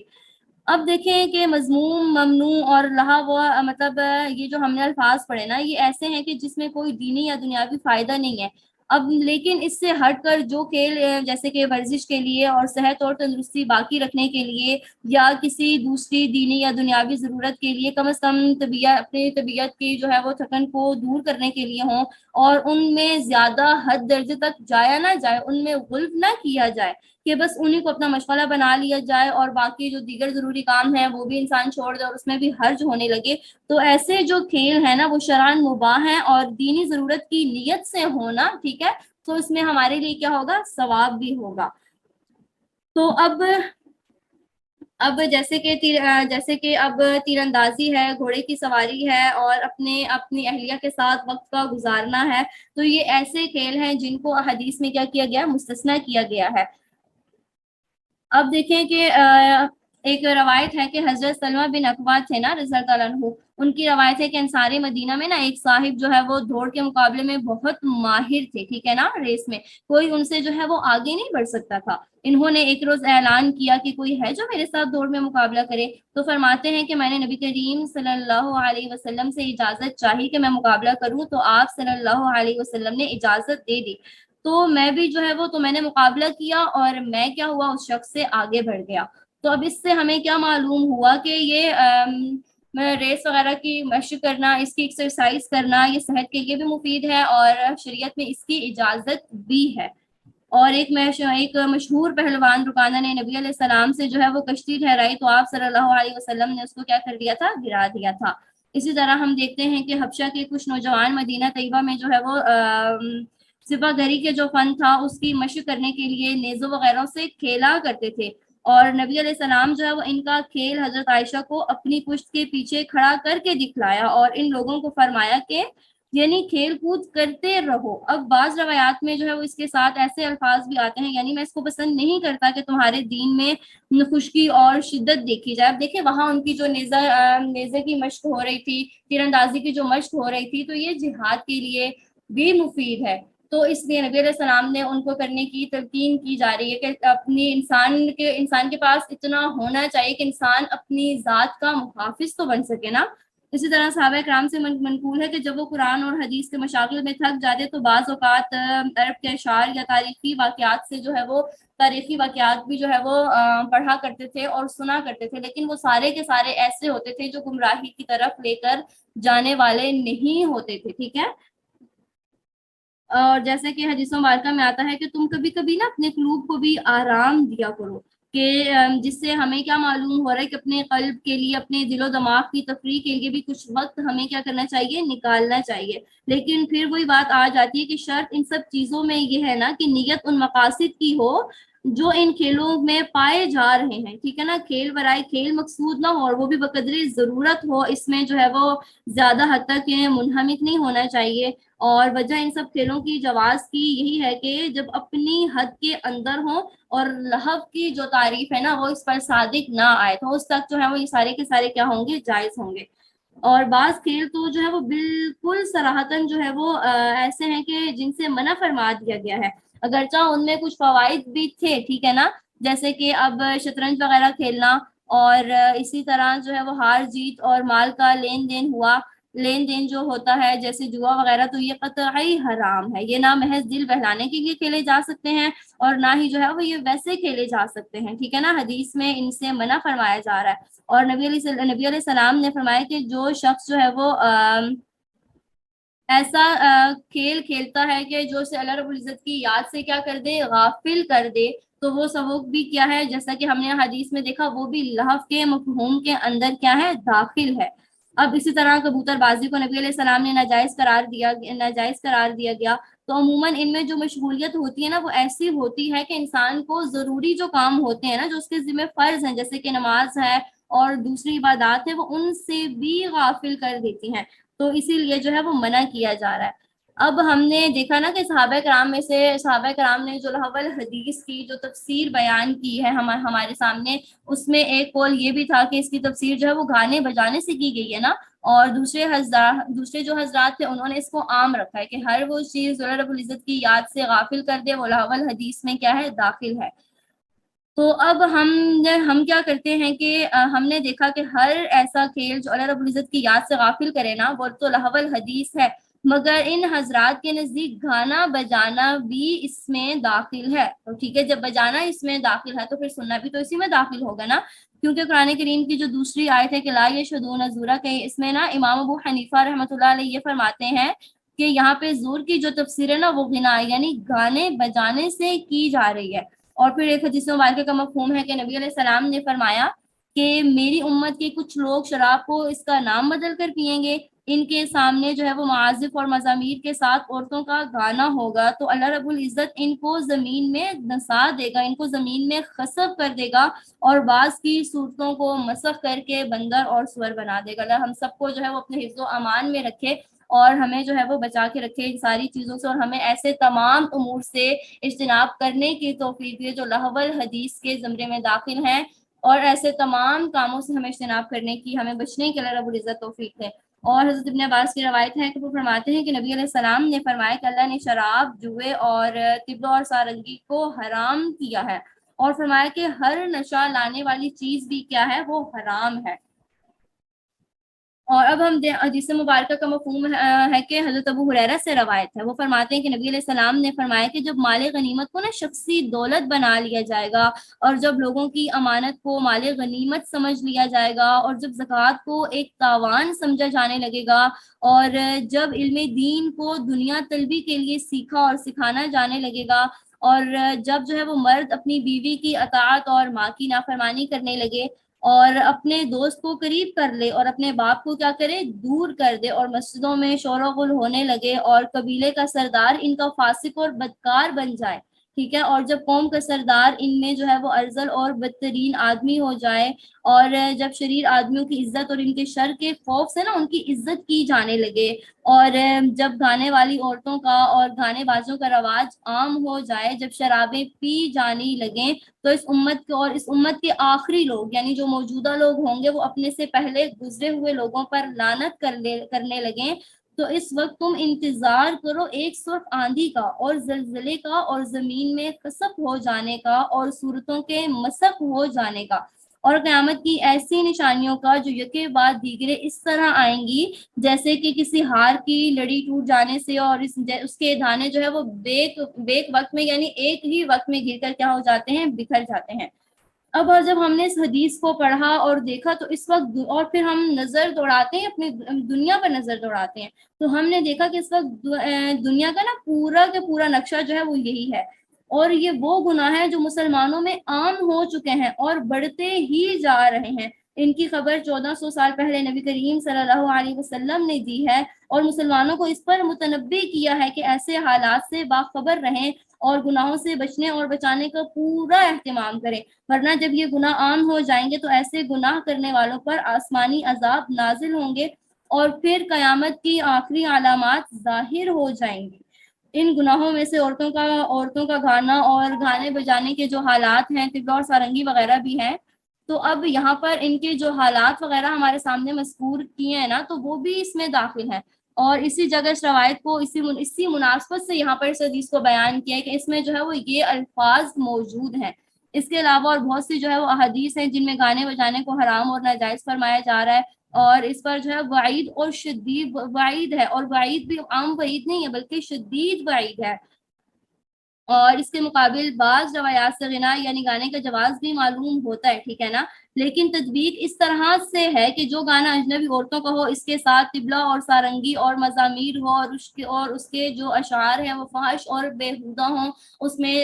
A: اب دیکھیں کہ مذموم، ممنوع اور لہو، مطلب یہ جو ہم نے الفاظ پڑھے نا، یہ ایسے ہیں کہ جس میں کوئی دینی یا دنیاوی فائدہ نہیں ہے۔ اب لیکن اس سے ہٹ کر جو کھیل جیسے کہ ورزش کے لیے اور صحت اور تندرستی باقی رکھنے کے لیے، یا کسی دوسری دینی یا دنیاوی ضرورت کے لیے، کم از کم اپنی طبیعت کی جو ہے وہ تھکن کو دور کرنے کے لیے ہوں، اور ان میں زیادہ حد درجے تک جایا نہ جائے، ان میں غلط نہ کیا جائے کہ بس انہیں کو اپنا مشغلہ بنا لیا جائے، اور باقی جو دیگر ضروری کام ہیں وہ بھی انسان چھوڑ دے اور اس میں بھی حرج ہونے لگے، تو ایسے جو کھیل ہیں نا، وہ شرعاً مباح ہیں، اور دینی ضرورت کی نیت سے ہونا، ٹھیک ہے، تو اس میں ہمارے لیے کیا ہوگا، ثواب بھی ہوگا۔ تو اب جیسے کہ اب تیر اندازی ہے، گھوڑے کی سواری ہے، اور اپنی اہلیہ کے ساتھ وقت کا گزارنا ہے، تو یہ ایسے کھیل ہیں جن کو حدیث میں کیا کیا گیا، مستثنیٰ کیا گیا ہے۔ اب دیکھیں کہ ایک روایت ہے کہ حضرت سلمہ بن اکوع تھے نا، رضی اللہ تعالیٰ عنہ، ان کی روایت ہے کہ انصاری مدینہ میں نا ایک صاحب جو ہے وہ دوڑ کے مقابلے میں بہت ماہر تھے، ٹھیک ہے نا، ریس میں کوئی ان سے جو ہے وہ آگے نہیں بڑھ سکتا تھا۔ انہوں نے ایک روز اعلان کیا کہ کوئی ہے جو میرے ساتھ دوڑ میں مقابلہ کرے، تو فرماتے ہیں کہ میں نے نبی کریم صلی اللہ علیہ وسلم سے اجازت چاہی کہ میں مقابلہ کروں، تو آپ صلی اللہ علیہ وسلم نے اجازت دے دی، تو میں بھی جو ہے وہ، تو میں نے مقابلہ کیا، اور میں کیا ہوا، اس شخص سے آگے بڑھ گیا۔ تو اب اس سے ہمیں کیا معلوم ہوا کہ یہ ریس وغیرہ کی مشق کرنا، اس کی ایکسرسائز کرنا، یہ صحت کے لیے بھی مفید ہے، اور شریعت میں اس کی اجازت بھی ہے۔ اور ایک مشہور پہلوان رکانہ نے نبی علیہ السلام سے جو ہے وہ کشتی ٹھہرائی، تو آپ صلی اللہ علیہ وسلم نے اس کو کیا کر دیا تھا، گرا دیا تھا۔ اسی طرح ہم دیکھتے ہیں کہ حبشہ کے کچھ نوجوان مدینہ طیبہ میں جو ہے وہ سپاہ گری کے جو فن تھا اس کی مشق کرنے کے لیے نیزوں وغیرہ سے کھیلا کرتے تھے، اور نبی علیہ السلام جو ہے وہ ان کا کھیل حضرت عائشہ کو اپنی پشت کے پیچھے کھڑا کر کے دکھلایا، اور ان لوگوں کو فرمایا کہ یعنی کھیل کود کرتے رہو۔ اب بعض روایات میں جو ہے وہ اس کے ساتھ ایسے الفاظ بھی آتے ہیں، یعنی میں اس کو پسند نہیں کرتا کہ تمہارے دین میں خشکی اور شدت دیکھی جائے۔ اب دیکھیں وہاں ان کی جو نیزے کی مشق ہو رہی تھی، تیر اندازی کی جو مشق ہو رہی تھی، تو یہ جہاد کے لیے بھی مفید ہے، تو اس لیے نبی علیہ السلام نے ان کو کرنے کی تلقین کی جا رہی ہے کہ اپنی انسان کے پاس اتنا ہونا چاہیے کہ انسان اپنی ذات کا محافظ تو بن سکے نا۔ اسی طرح صحابہ کرام سے منقول ہے کہ جب وہ قرآن اور حدیث کے مشاغل میں تھک جاتے تو بعض اوقات عرب کے اشعار یا تاریخی واقعات سے جو ہے وہ تاریخی واقعات بھی جو ہے وہ پڑھا کرتے تھے اور سنا کرتے تھے، لیکن وہ سارے کے سارے ایسے ہوتے تھے جو گمراہی کی طرف لے کر جانے والے نہیں ہوتے تھے، ٹھیک ہے۔ اور جیسے کہ حدیث مبارکہ میں آتا ہے کہ تم کبھی کبھی نا اپنے قلوب کو بھی آرام دیا کرو، کہ جس سے ہمیں کیا معلوم ہو رہا ہے کہ اپنے قلب کے لیے، اپنے دل و دماغ کی تفریح کے لیے بھی کچھ وقت ہمیں کیا کرنا چاہیے، نکالنا چاہیے۔ لیکن پھر وہی بات آ جاتی ہے کہ شرط ان سب چیزوں میں یہ ہے نا کہ نیت ان مقاصد کی ہو جو ان کھیلوں میں پائے جا رہے ہیں، ٹھیک ہے نا، کھیل برائے کھیل مقصود نہ ہو اور وہ بھی بقدر ضرورت ہو، اس میں جو ہے وہ زیادہ حد تک منہمک نہیں ہونا چاہیے۔ اور وجہ ان سب کھیلوں کی جواز کی یہی ہے کہ جب اپنی حد کے اندر ہوں اور لہو کی جو تعریف ہے نا وہ اس پر صادق نہ آئے، تو اس تک جو ہے وہ یہ سارے کے سارے کیا ہوں گے، جائز ہوں گے۔ اور بعض کھیل تو جو ہے وہ بالکل صراحتاً جو ہے وہ ایسے ہیں کہ جن سے منع فرما دیا گیا ہے، اگرچہ ان میں کچھ فوائد بھی تھے، ٹھیک ہے نا، جیسے کہ اب شطرنج وغیرہ کھیلنا، اور اسی طرح جو ہے وہ ہار جیت اور مال کا لین دین ہوا، لین دین جو ہوتا ہے جیسے جوا وغیرہ، تو یہ قطعی حرام ہے، یہ نہ محض دل بہلانے کے لیے کھیلے جا سکتے ہیں اور نہ ہی جو ہے وہ یہ ویسے کھیلے جا سکتے ہیں، ٹھیک ہے نا، حدیث میں ان سے منع فرمایا جا رہا ہے۔ اور نبی علیہ السلام نے فرمایا کہ جو شخص جو ہے وہ ایسا کھیل کھیلتا ہے کہ جو اسے اللہ رب العزت کی یاد سے کیا کر دے، غافل کر دے، تو وہ سبق بھی کیا ہے، جیسا کہ ہم نے حدیث میں دیکھا، وہ بھی لہو کے مفہوم کے اندر کیا ہے، داخل ہے۔ اب اسی طرح کبوتر بازی کو نبی علیہ السلام نے ناجائز قرار دیا گیا، تو عموماً ان میں جو مشغولیت ہوتی ہے نا وہ ایسی ہوتی ہے کہ انسان کو ضروری جو کام ہوتے ہیں نا جو اس کے ذمہ فرض ہیں، جیسے کہ نماز ہے اور دوسری عبادات ہے، وہ ان سے بھی غافل کر دیتی ہیں، تو اسی لیے جو ہے وہ منع کیا جا رہا ہے۔ اب ہم نے دیکھا نا کہ صحابہ کرام میں سے صحابہ کرام نے جو لہو الحدیث کی جو تفسیر بیان کی ہے ہمارے سامنے، اس میں ایک قول یہ بھی تھا کہ اس کی تفسیر جو ہے وہ گانے بجانے سے کی گئی ہے نا، اور دوسرے جو حضرات تھے انہوں نے اس کو عام رکھا ہے کہ ہر وہ چیز جو رب العزت کی یاد سے غافل کر دے وہ لہو الحدیث میں کیا ہے، داخل ہے۔ تو اب ہم کیا کرتے ہیں کہ ہم نے دیکھا کہ ہر ایسا کھیل جو اللہ رب العزت کی یاد سے غافل کرے نا وہ تو لہو الحدیث ہے، مگر ان حضرات کے نزدیک گانا بجانا بھی اس میں داخل ہے، تو ٹھیک ہے، جب بجانا اس میں داخل ہے تو پھر سننا بھی تو اسی میں داخل ہوگا نا، کیونکہ قرآن کریم کی جو دوسری آیت ہے کہ لا یشہدون زورا، کہ اس میں نا امام ابو حنیفہ رحمۃ اللہ علیہ یہ فرماتے ہیں کہ یہاں پہ زور کی جو تفسیر ہے نا وہ غنا یعنی گانے بجانے سے کی جا رہی ہے۔ اور پھر ایک حدیث مبارکہ کا مفہوم ہے کہ نبی علیہ السلام نے فرمایا کہ میری امت کے کچھ لوگ شراب کو اس کا نام بدل کر پیئیں گے، ان کے سامنے جو ہے وہ معازف اور مزامیر کے ساتھ عورتوں کا گانا ہوگا، تو اللہ رب العزت ان کو زمین میں دھسا دے گا، ان کو زمین میں خسف کر دے گا، اور بعض کی صورتوں کو مسخ کر کے بندر اور سور بنا دے گا۔ اللہ ہم سب کو جو ہے وہ اپنے حفظ و امان میں رکھے اور ہمیں جو ہے وہ بچا کے رکھے ان ساری چیزوں سے، اور ہمیں ایسے تمام امور سے اجتناب کرنے کی توفیق دے جو لہو الحدیث کے زمرے میں داخل ہیں، اور ایسے تمام کاموں سے ہمیں اجتناب کرنے کی، ہمیں بچنے کی اللہ رب العزت توفیق ہے۔ اور حضرت ابن عباس کی روایت ہے کہ وہ فرماتے ہیں کہ نبی علیہ السلام نے فرمایا کہ اللہ نے شراب، جوئے اور طب اور سارنگی کو حرام کیا ہے، اور فرمایا کہ ہر نشہ لانے والی چیز بھی کیا ہے، وہ حرام ہے۔ اور اب ہم حدیث مبارکہ کا مفہوم ہے کہ حضرت ابو ہریرہ سے روایت ہے، وہ فرماتے ہیں کہ نبی علیہ السلام نے فرمایا کہ جب مال غنیمت کو نا شخصی دولت بنا لیا جائے گا، اور جب لوگوں کی امانت کو مال غنیمت سمجھ لیا جائے گا، اور جب زکوٰۃ کو ایک تاوان سمجھا جانے لگے گا، اور جب علم دین کو دنیا طلبی کے لیے سیکھا اور سکھانا جانے لگے گا، اور جب جو ہے وہ مرد اپنی بیوی کی اطاعت اور ماں کی نافرمانی کرنے لگے، اور اپنے دوست کو قریب کر لے اور اپنے باپ کو کیا کرے، دور کر دے، اور مسجدوں میں شور و غل ہونے لگے، اور قبیلے کا سردار ان کا فاسق اور بدکار بن جائے، ٹھیک ہے، اور جب قوم کا سردار ان میں جو ہے وہ ارذل اور بدترین آدمی ہو جائے، اور جب شریر آدمیوں کی عزت اور ان کے شر کے خوف سے نا ان کی عزت کی جانے لگے، اور جب گانے والی عورتوں کا اور گانے بازوں کا رواج عام ہو جائے، جب شرابیں پی جانے لگیں، تو اس امت کو اور اس امت کے آخری لوگ یعنی جو موجودہ لوگ ہوں گے وہ اپنے سے پہلے گزرے ہوئے لوگوں پر لعنت کرنے لگیں، تو اس وقت تم انتظار کرو ایک سخت آندھی کا اور زلزلے کا اور زمین میں خسف ہو جانے کا اور صورتوں کے مسخ ہو جانے کا، اور قیامت کی ایسی نشانیوں کا جو یکے بعد دیگرے اس طرح آئیں گی جیسے کہ کسی ہار کی لڑی ٹوٹ جانے سے، اور اس کے دانے جو ہے وہ بیک وقت میں یعنی ایک ہی وقت میں گر کر کیا ہو جاتے ہیں، بکھر جاتے ہیں۔ اب جب ہم نے اس حدیث کو پڑھا اور دیکھا تو اس وقت، اور پھر ہم نظر دوڑاتے ہیں اپنی دنیا پر نظر دوڑاتے ہیں، تو ہم نے دیکھا کہ اس وقت دنیا کا نا پورا کا پورا نقشہ جو ہے وہ یہی ہے، اور یہ وہ گناہ ہیں جو مسلمانوں میں عام ہو چکے ہیں اور بڑھتے ہی جا رہے ہیں۔ ان کی خبر 1400 سال پہلے نبی کریم صلی اللہ علیہ وسلم نے دی ہے، اور مسلمانوں کو اس پر متنبع کیا ہے کہ ایسے حالات سے باخبر رہیں اور گناہوں سے بچنے اور بچانے کا پورا اہتمام کریں، ورنہ جب یہ گناہ عام ہو جائیں گے تو ایسے گناہ کرنے والوں پر آسمانی عذاب نازل ہوں گے، اور پھر قیامت کی آخری علامات ظاہر ہو جائیں گی۔ ان گناہوں میں سے عورتوں کا گانا اور گانے بجانے کے جو حالات ہیں، طبلہ اور سارنگی وغیرہ بھی ہیں۔ تو اب یہاں پر ان کے جو حالات وغیرہ ہمارے سامنے مذکور کیے ہیں نا، تو وہ بھی اس میں داخل ہیں، اور اسی جگہ اس روایت کو اسی مناسبت سے یہاں پر اس حدیث کو بیان کیا ہے کہ اس میں جو ہے وہ یہ الفاظ موجود ہیں۔ اس کے علاوہ اور بہت سی جو ہے وہ احادیث ہیں جن میں گانے بجانے کو حرام اور ناجائز فرمایا جا رہا ہے، اور اس پر جو ہے وعید اور شدید وعید ہے، اور وعید بھی عام وعید نہیں ہے بلکہ شدید وعید ہے۔ اور اس کے مقابل بعض روایات سے غنا یعنی گانے کا جواز بھی معلوم ہوتا ہے، ٹھیک ہے نا، لیکن تطبیق اس طرح سے ہے کہ جو گانا اجنبی عورتوں کا ہو، اس کے ساتھ طبلہ اور سارنگی اور مزامیر ہو، اور اس کے جو اشعار ہیں وہ فحش اور بےہودہ ہوں، اس میں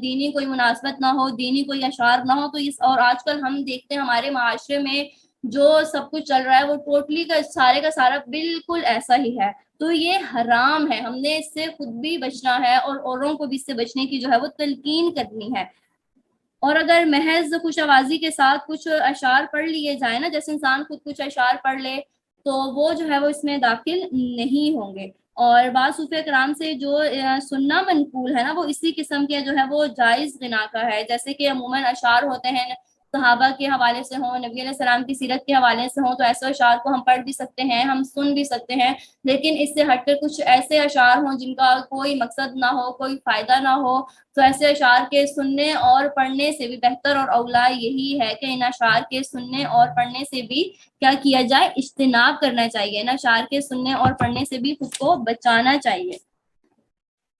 A: دینی کوئی مناسبت نہ ہو، دینی کوئی اشعار نہ ہو، تو اور آج کل ہم دیکھتے ہیں ہمارے معاشرے میں جو سب کچھ چل رہا ہے وہ ٹوٹلی کا سارا بالکل ایسا ہی ہے، تو یہ حرام ہے۔ ہم نے اس سے خود بھی بچنا ہے اور اوروں کو بھی اس سے بچنے کی جو ہے وہ تلقین کرنی ہے۔ اور اگر محض خوش آوازی کے ساتھ کچھ اشعار پڑھ لیے جائیں نا، جیسے انسان خود کچھ اشعار پڑھ لے، تو وہ جو ہے وہ اس میں داخل نہیں ہوں گے۔ اور بعض صوفیہ کرام سے جو سننا منقول ہے نا، وہ اسی قسم کے جو ہے وہ جائز غنا کا ہے، جیسے کہ عموماً اشعار ہوتے ہیں صحابہ کے حوالے سے ہوں، نبی علیہ السلام کی سیرت کے حوالے سے ہوں، تو ایسے اشعار کو ہم پڑھ بھی سکتے ہیں، ہم سن بھی سکتے ہیں، لیکن اس سے ہٹ کر کچھ ایسے اشعار ہوں جن کا کوئی مقصد نہ ہو، کوئی فائدہ نہ ہو، تو ایسے اشعار کے سننے اور پڑھنے سے بھی بہتر اور اولا یہی ہے کہ ان اشعار کے سننے اور پڑھنے سے بھی کیا کیا جائے، اجتناب کرنا چاہیے، ان اشعار کے سننے اور پڑھنے سے بھی خود کو بچانا چاہیے۔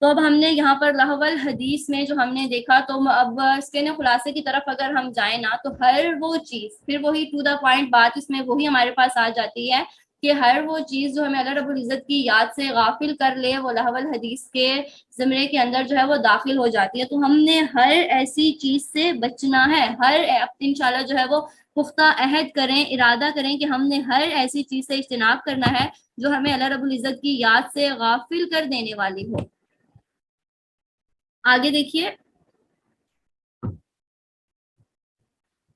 A: تو اب ہم نے یہاں پر لہو الحدیث میں جو ہم نے دیکھا، تو اب اس کے خلاصے کی طرف اگر ہم جائیں نا، تو ہر وہ چیز، پھر وہی ٹو دا پوائنٹ بات اس میں وہی ہمارے پاس آ جاتی ہے کہ ہر وہ چیز جو ہمیں اللہ رب العزت کی یاد سے غافل کر لے، وہ لہو الحدیث کے زمرے کے اندر جو ہے وہ داخل ہو جاتی ہے۔ تو ہم نے ہر ایسی چیز سے بچنا ہے، انشاءاللہ جو ہے وہ پختہ عہد کریں، ارادہ کریں کہ ہم نے ہر ایسی چیز سے اجتناب کرنا ہے جو ہمیں اللہ رب العزت کی یاد سے غافل کر دینے والی ہو۔ آگے دیکھیے،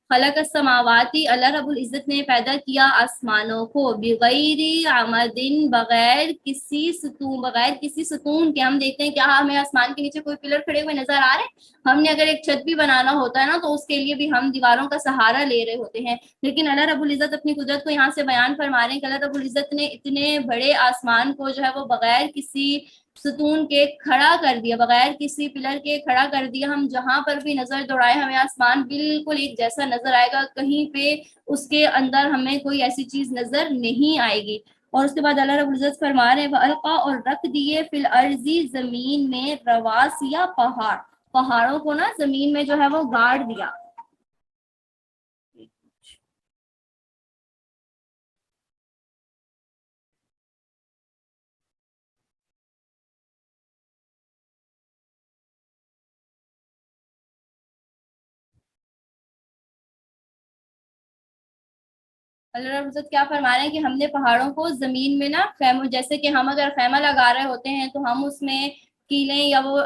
A: خلق السماواتی، اللہ رب العزت نے پیدا کیا آسمانوں کو، بغیر عمد، بغیر کسی ستون کے۔ ہم دیکھتے ہیں کیا ہمیں آسمان کے نیچے کوئی پلر کھڑے ہوئے نظر آ رہے ہیں؟ ہم نے اگر ایک چھت بھی بنانا ہوتا ہے نا، تو اس کے لیے بھی ہم دیواروں کا سہارا لے رہے ہوتے ہیں، لیکن اللہ رب العزت اپنی قدرت کو یہاں سے بیان فرما رہے ہیں کہ اللہ رب العزت نے اتنے بڑے آسمان کو جو ہے وہ بغیر کسی ستون کے کھڑا کر دیا، بغیر کسی پلر کے کھڑا کر دیا۔ ہم جہاں پر بھی نظر دوڑائے ہمیں آسمان بالکل ایک جیسا نظر آئے گا، کہیں پہ اس کے اندر ہمیں کوئی ایسی چیز نظر نہیں آئے گی۔ اور اس کے بعد اللہ رب العزت فرما رہے ہیں وَأَلْقَى، اور رکھ دیے فی الارض، زمین میں، رواسیا، پہاڑوں کو نا زمین میں جو ہے وہ گاڑ دیا۔ اللہ رب العزت کیا فرما رہے ہیں کہ ہم نے پہاڑوں کو زمین میں نا خیموں، جیسے کہ ہم اگر خیمہ لگا رہے ہوتے ہیں تو ہم اس میں کیلیں یا وہ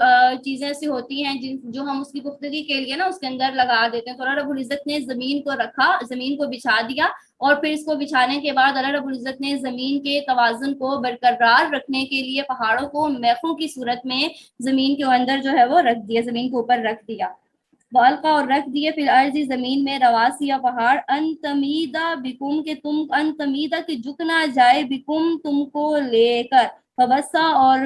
A: چیزیں ایسی ہوتی ہیں جو ہم اس کی پختگی کے لیے نا اس کے اندر لگا دیتے ہیں۔ تو اللہ رب العزت نے زمین کو رکھا، زمین کو بچھا دیا، اور پھر اس کو بچھانے کے بعد اللہ رب العزت نے زمین کے توازن کو برقرار رکھنے کے لیے پہاڑوں کو میخوں کی صورت میں زمین کے اندر جو ہے وہ رکھ دیا، زمین کے اوپر رکھ دیا۔ والقا، اور رکھ دیے فی الارض، زمین میں، رواسی یا پہاڑ، ان تمیدہ بکم، کہ تم ان تمیدہ کہ جھک نہ جائے، بکم تم کو لے کر، فبسا، اور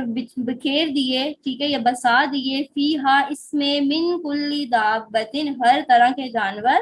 A: بکھیر دیے، ٹھیک ہے، یا بسا دیے، فیہا اس میں، من کل دابتن، ہر طرح کے جانور،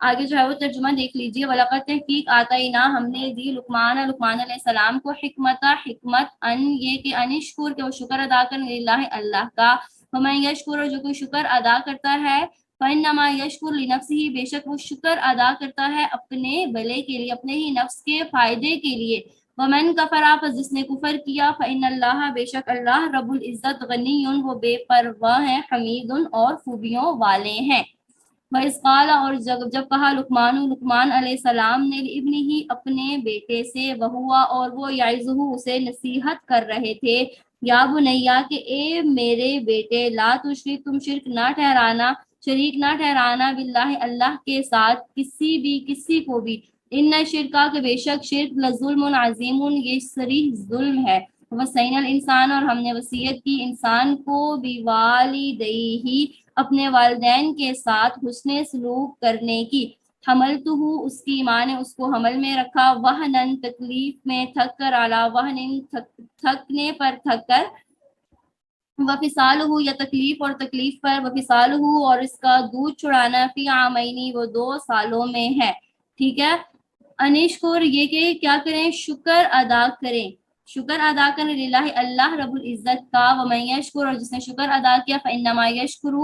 A: آگے جو ہے وہ ترجمہ دیکھ لیجیے. وَلَقَدْ تحقیق آتَینا ہم نے دی لقمان علیہ السلام کو حکمت ان یہ کہ انشکر کہ وہ شکر ادا کرنے للہ اللہ کا. وَمَن یشکر جو کوئی شکر ادا کرتا ہے فَإِنَّمَا يَشْكُرُ لِنَفْسِهِ بے شک وہ شکر ادا کرتا ہے اپنے بھلے کے لیے اپنے ہی نفس کے فائدے کے لیے. وَمَن كَفَرَ پس جس نے کفر کیا فَإِنَّ اللَّهَ بے شک اللہ رب العزت غنی وہ بے پرواہ ہیں حمید اور خوبیوں والے ہیں. وَإِذْ قَالَ اور جب کہا لقمان علیہ السلام نے ابن ہی اپنے بیٹے سے وہوا اور وہ یعظہ اسے نصیحت کر رہے تھے یا بنیا کہ اے میرے بیٹے لا تشرک تم شرک نہ ٹھہرانا شریک نہ ٹھہرانا باللہ اللہ کے ساتھ کسی کو بھی ان شرکا کہ بے شک شرک لظلم عظیم یہ صریح ظلم ہے. وصینا الانسان اور ہم نے وصیت کی انسان کو بوالدیہ اپنے والدین کے ساتھ حسن سلوک کرنے کی. حملتہ اس کی ماں نے اس کو حمل میں رکھا وہنن تکلیف میں تھک کر اعلیٰ وہنن تھکنے پر تھک کر وفصالہ یا تکلیف اور تکلیف پر وفصالہ اور اس کا دودھ چھڑانا فی عامینی وہ 2 سالوں میں ہے. ٹھیک ہے. انشکر یہ کہ کیا کریں شکر ادا کریں للہ اللہ رب العزت کا. ومن یشکر اور جس نے شکر ادا کیا فانما یشکر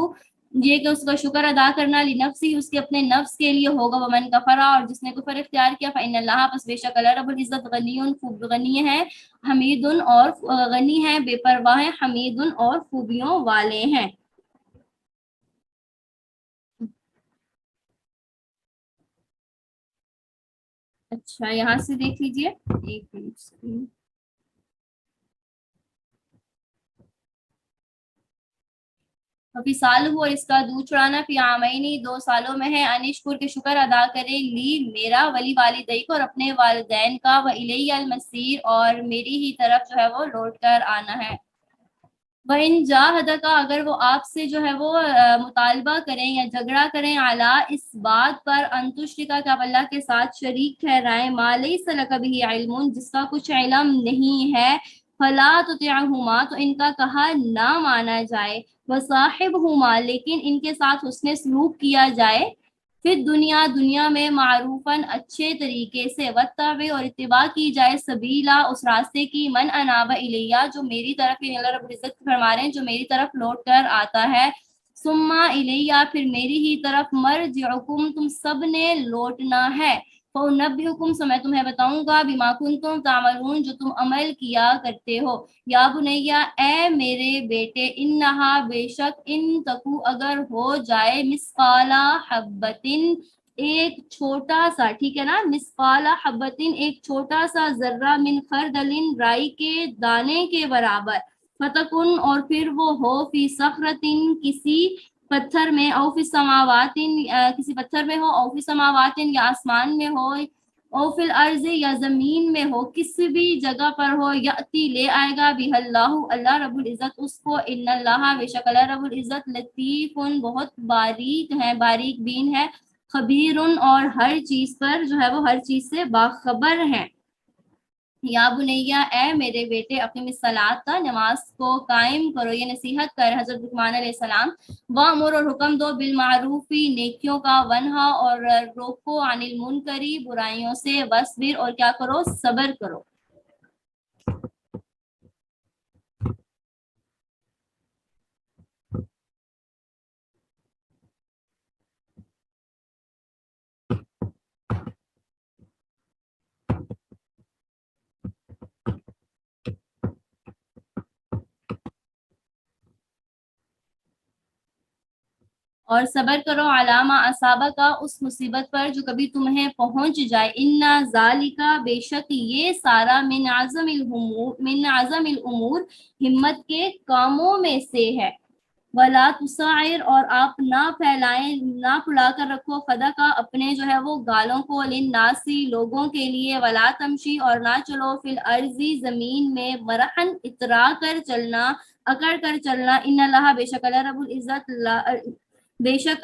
A: یہ کہ اس کا شکر ادا کرنا لنفسی اس کے اپنے نفس کے لیے ہوگا. ومن کفر اور جس نے کفر اختیار کیا فان اللہ پس بے شک اللہ رب العزت غنی خوب غنی ہے حمید اور غنی ہے بے پرواہ حمید اور خوبیوں والے ہیں. اچھا یہاں سے دیکھ لیجیے ایک منٹ. فصال ہو اور اس کا دودھ چھڑانا فی عامینی 2 سالوں میں ہے. انشکر کے شکر ادا کرے لی میرا ولی والدی کو اور اپنے والدین کا و الی المصیر اور میری ہی طرف جو ہے وہ لوٹ کر آنا ہے. وَإِن جَاهَدَكَ اگر وہ آپ سے جو ہے وہ مطالبہ کریں یا جھگڑا کریں اعلیٰ اس بات پر ان تشرک کہ آپ اللہ کے ساتھ شریک ٹھہرائیں ما لیس لک بہ علم جس کا کچھ علم نہیں ہے فلا تطعهما تو ان کا کہا نہ مانا جائے. وصاحبهما لیکن ان کے ساتھ حسن سلوک کیا جائے پھر دنیا میں معروفاً اچھے طریقے سے واتبع اور اتباع کی جائے سبیلا اس راستے کی من اناب الیہ جو میری طرف اللہ رب العزت فرما رہے ہیں جو میری طرف لوٹ کر آتا ہے. ثم الیہ پھر میری ہی طرف مرجعکم تم سب نے لوٹنا ہے. فَأُنَبِّئُكُمْ سو میں تمہیں بتاؤں گا بما کنتم تعملون جو تم عمل کیا کرتے ہو. یا بنیا اے میرے بیٹے انہا بے شک ان تکو اگر ہو جائے مثقالا حبتن ایک چھوٹا سا ٹھیک ہے نا مثقالا حبتن ایک چھوٹا سا ذرہ من خردلن رائی کے دانے کے برابر فتکن اور پھر وہ ہو فی صخرتن کسی پتھر میں او فی سماواتن کسی پتھر میں ہو او فی سماواتن یا آسمان میں ہو او فی الارض یا زمین میں ہو کسی بھی جگہ پر ہو یاتی لے آئے گا بھی اللہ رب العزت اس کو ان اللہ بے شک اللہ رب العزت لطیف بہت باریک ہے باریک بین ہے خبیر اور ہر چیز پر جو ہے وہ ہر چیز سے باخبر ہے. یا بنیا اے میرے بیٹے اقیم الصلاۃ نماز کو قائم کرو یہ نصیحت کر حضرت لقمان علیہ السلام. وامر اور حکم دو بالمعروفی نیکیوں کا ونہا اور روکو عن المنکری برائیوں سے وصبر اور کیا کرو صبر کرو. اور صبر کرو علامہ اصابہ کا اس مصیبت پر جو کبھی تمہیں پہنچ جائے. ان ذالکا بے شک یہ سارا من عزم الامور ہمت کے کاموں میں سے ہے. ولا تصعر اور آپ نہ پھیلائیں نہ پھلا کر رکھو خدا کا اپنے جو ہے وہ گالوں کو للناسی لوگوں کے لیے. ولا تمشی اور نہ چلو فی الارض زمین میں مرحن اترا کر چلنا اکڑ کر چلنا. ان اللہ بے شک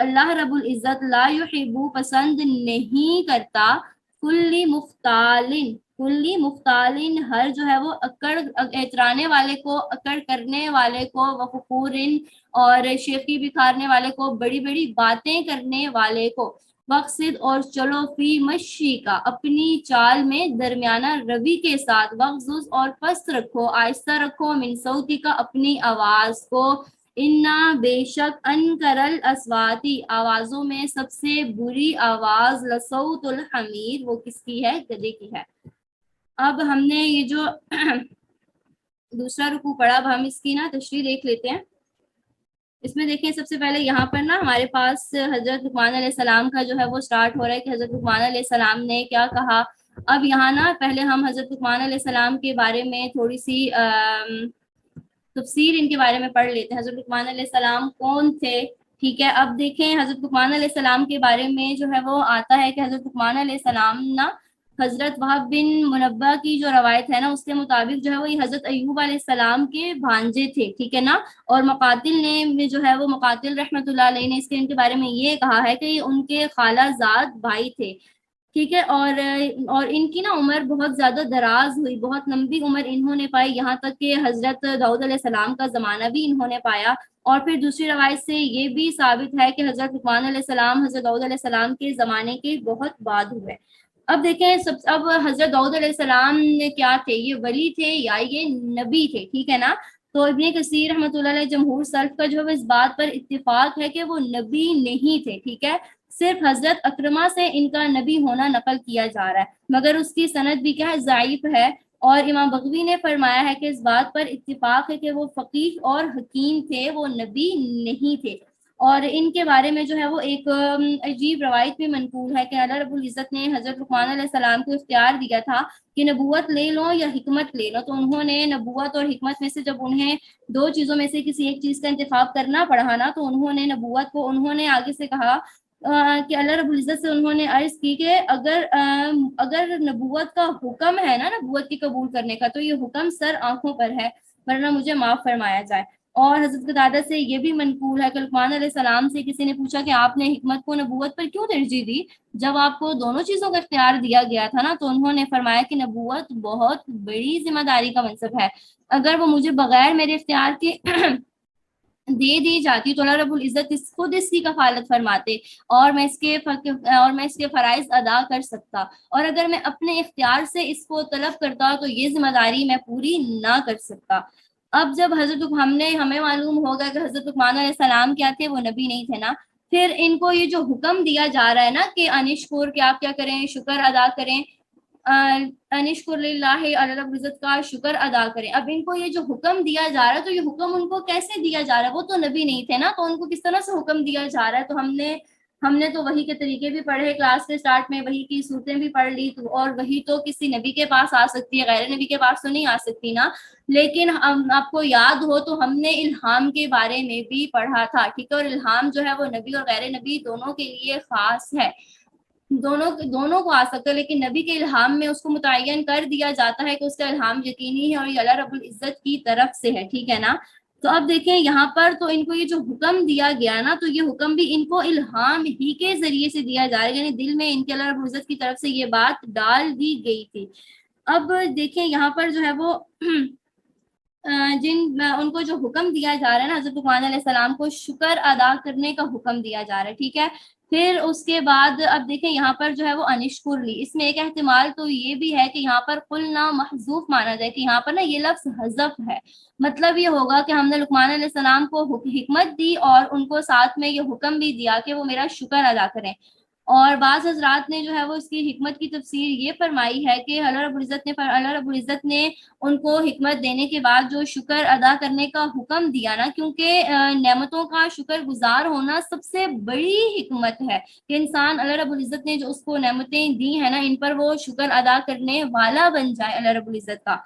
A: اللہ رب العزت لا یحب پسند نہیں کرتا کلی مختالن ہر جو ہے وہ اکڑ اترانے والے کو اکڑ کرنے والے کو وفخور اور شیخی بکھارنے والے کو بڑی بڑی باتیں کرنے والے کو. وقصد اور چلو فی مشی کا اپنی چال میں درمیانہ روی کے ساتھ، وغضض اور پست رکھو، آہستہ رکھو، من صوتی کا اپنی آواز کو، انا بے شک انکر الاصواتی آوازوں میں سب سے بری آواز، لصوت الحمیر وہ کس کی ہے؟ گدھے کی ہے۔ اب ہم نے یہ جو دوسرا رکوع پڑھا، اب ہم اس کی نا تشریح دیکھ لیتے ہیں۔ اس میں دیکھیں سب سے پہلے یہاں پر نا ہمارے پاس حضرت لقمان علیہ السلام کا جو ہے وہ سٹارٹ ہو رہا ہے کہ حضرت لقمان علیہ السلام نے کیا کہا۔ اب یہاں نا پہلے ہم حضرت لقمان علیہ السلام کے بارے میں تھوڑی سی تفسیر ان کے بارے میں پڑھ لیتے ہیں۔ حضرت لقمان علیہ السلام کون تھے؟ ٹھیک ہے، اب دیکھیں حضرت لقمان علیہ السلام کے بارے میں جو ہے وہ آتا ہے کہ حضرت لقمان علیہ السلام نا حضرت وہب بن منبہ کی جو روایت ہے نا اس کے مطابق جو ہے وہ یہ حضرت ایوب علیہ السلام کے بھانجے تھے، ٹھیک ہے نا۔ اور مقاتل نے جو ہے وہ مقاتل رحمۃ اللہ علیہ نے ان کے بارے میں یہ کہا ہے کہ یہ ان کے خالہ زاد بھائی تھے، ٹھیک ہے۔ اور ان کی نا عمر بہت زیادہ دراز ہوئی، بہت لمبی عمر انہوں نے پائی، یہاں تک کہ حضرت داؤد علیہ السلام کا زمانہ بھی انہوں نے پایا۔ اور پھر دوسری روایت سے یہ بھی ثابت ہے کہ حضرت لقمان علیہ السلام حضرت داؤد علیہ السلام کے زمانے کے بہت بعد ہوئے۔ اب دیکھیں اب حضرت داؤد علیہ السلام نے کیا تھے؟ یہ ولی تھے یا یہ نبی تھے؟ ٹھیک ہے نا۔ تو ابن کثیر رحمۃ اللہ علیہ جمہور سلف کا جو ہے اس بات پر اتفاق ہے کہ وہ نبی نہیں تھے، ٹھیک ہے۔ صرف حضرت اکرمہ سے ان کا نبی ہونا نقل کیا جا رہا ہے، مگر اس کی سند بھی کیا ہے؟ ضعیف ہے۔ اور امام بغوی نے فرمایا ہے کہ اس بات پر اتفاق ہے کہ وہ فقیہ اور حکیم تھے، وہ نبی نہیں تھے۔ اور ان کے بارے میں جو ہے وہ ایک عجیب روایت بھی منقول ہے کہ اللہ رب العزت نے حضرت لقمان علیہ السلام کو اختیار دیا تھا کہ نبوت لے لو یا حکمت لے لو، تو انہوں نے نبوت اور حکمت میں سے جب انہیں دو چیزوں میں سے کسی ایک چیز کا انتخاب کرنا پڑا نا تو انہوں نے نبوت کو، انہوں نے آگے سے کہا کہ اللہ رب العزت سے انہوں نے عرض کی کہ اگر نبوت کا حکم ہے نا، نبوت کی قبول کرنے کا، تو یہ حکم سر آنکھوں پر ہے، ورنہ مجھے معاف فرمایا جائے۔ اور حضرت قتادہ سے یہ بھی منقول ہے کہ لقمان علیہ السلام سے کسی نے پوچھا کہ آپ نے حکمت کو نبوت پر کیوں ترجیح دی جب آپ کو دونوں چیزوں کا اختیار دیا گیا تھا نا؟ تو انہوں نے فرمایا کہ نبوت بہت بڑی ذمہ داری کا منصب ہے، اگر وہ مجھے بغیر میرے اختیار کے دے دی جاتی تو اللہ رب العزت خود اس کی کفالت فرماتے اور میں اس کے فرائض ادا کر سکتا، اور اگر میں اپنے اختیار سے اس کو طلب کرتا تو یہ ذمہ داری میں پوری نہ کر سکتا۔ اب جب ہمیں معلوم ہوگا کہ حضرت لقمان علیہ السلام کیا تھے، وہ نبی نہیں تھے نا، پھر ان کو یہ جو حکم دیا جا رہا ہے نا کہ انشکر، کہ آپ کیا کریں؟ شکر ادا کریں، انشکر للہ، اللہ رب العزت کا شکر ادا کریں۔ اب ان کو یہ جو حکم دیا جا رہا ہے تو یہ حکم ان کو کیسے دیا جا رہا ہے؟ وہ تو نبی نہیں تھے نا، تو ان کو کس طرح سے حکم دیا جا رہا ہے؟ تو ہم نے تو وحی کے طریقے بھی پڑھے، کلاس کے سٹارٹ میں وحی کی صورتیں بھی پڑھ لی، اور وحی تو کسی نبی کے پاس آ سکتی ہے، غیر نبی کے پاس تو نہیں آ سکتی نا۔ لیکن آپ کو یاد ہو تو ہم نے الہام کے بارے میں بھی پڑھا تھا، ٹھیک ہے، اور الہام جو ہے وہ نبی اور غیر نبی دونوں کے لیے خاص ہے، دونوں کو آ سکتا ہے، لیکن نبی کے الہام میں اس کو متعین کر دیا جاتا ہے کہ اس کا الہام یقینی ہے اور یہ اللہ رب العزت کی طرف سے ہے، ٹھیک ہے نا۔ تو اب دیکھیں یہاں پر تو ان کو یہ جو حکم دیا گیا نا، تو یہ حکم بھی ان کو الہام ہی کے ذریعے سے دیا جا رہا ہے، یعنی دل میں ان کے اللہ رب العزت کی طرف سے یہ بات ڈال دی گئی تھی۔ اب دیکھیں یہاں پر جو ہے وہ ان کو جو حکم دیا جا رہا ہے نا، حضرت لقمان علیہ السلام کو شکر ادا کرنے کا حکم دیا جا رہا ہے، ٹھیک ہے۔ پھر اس کے بعد اب دیکھیں یہاں پر جو ہے وہ انشکر لی، اس میں ایک احتمال تو یہ بھی ہے کہ یہاں پر قلنا محذوف مانا جائے، کہ یہاں پر نا یہ لفظ حذف ہے، مطلب یہ ہوگا کہ ہم نے لقمان علیہ السلام کو حکمت دی اور ان کو ساتھ میں یہ حکم بھی دیا کہ وہ میرا شکر ادا کریں۔ اور بعض حضرات نے جو ہے وہ اس کی حکمت کی تفسیر یہ فرمائی ہے کہ اللہ رب العزت نے ان کو حکمت دینے کے بعد جو شکر ادا کرنے کا حکم دیا نا، کیونکہ نعمتوں کا شکر گزار ہونا سب سے بڑی حکمت ہے کہ انسان اللہ رب العزت نے جو اس کو نعمتیں دی ہیں نا، ان پر وہ شکر ادا کرنے والا بن جائے اللہ رب العزت کا۔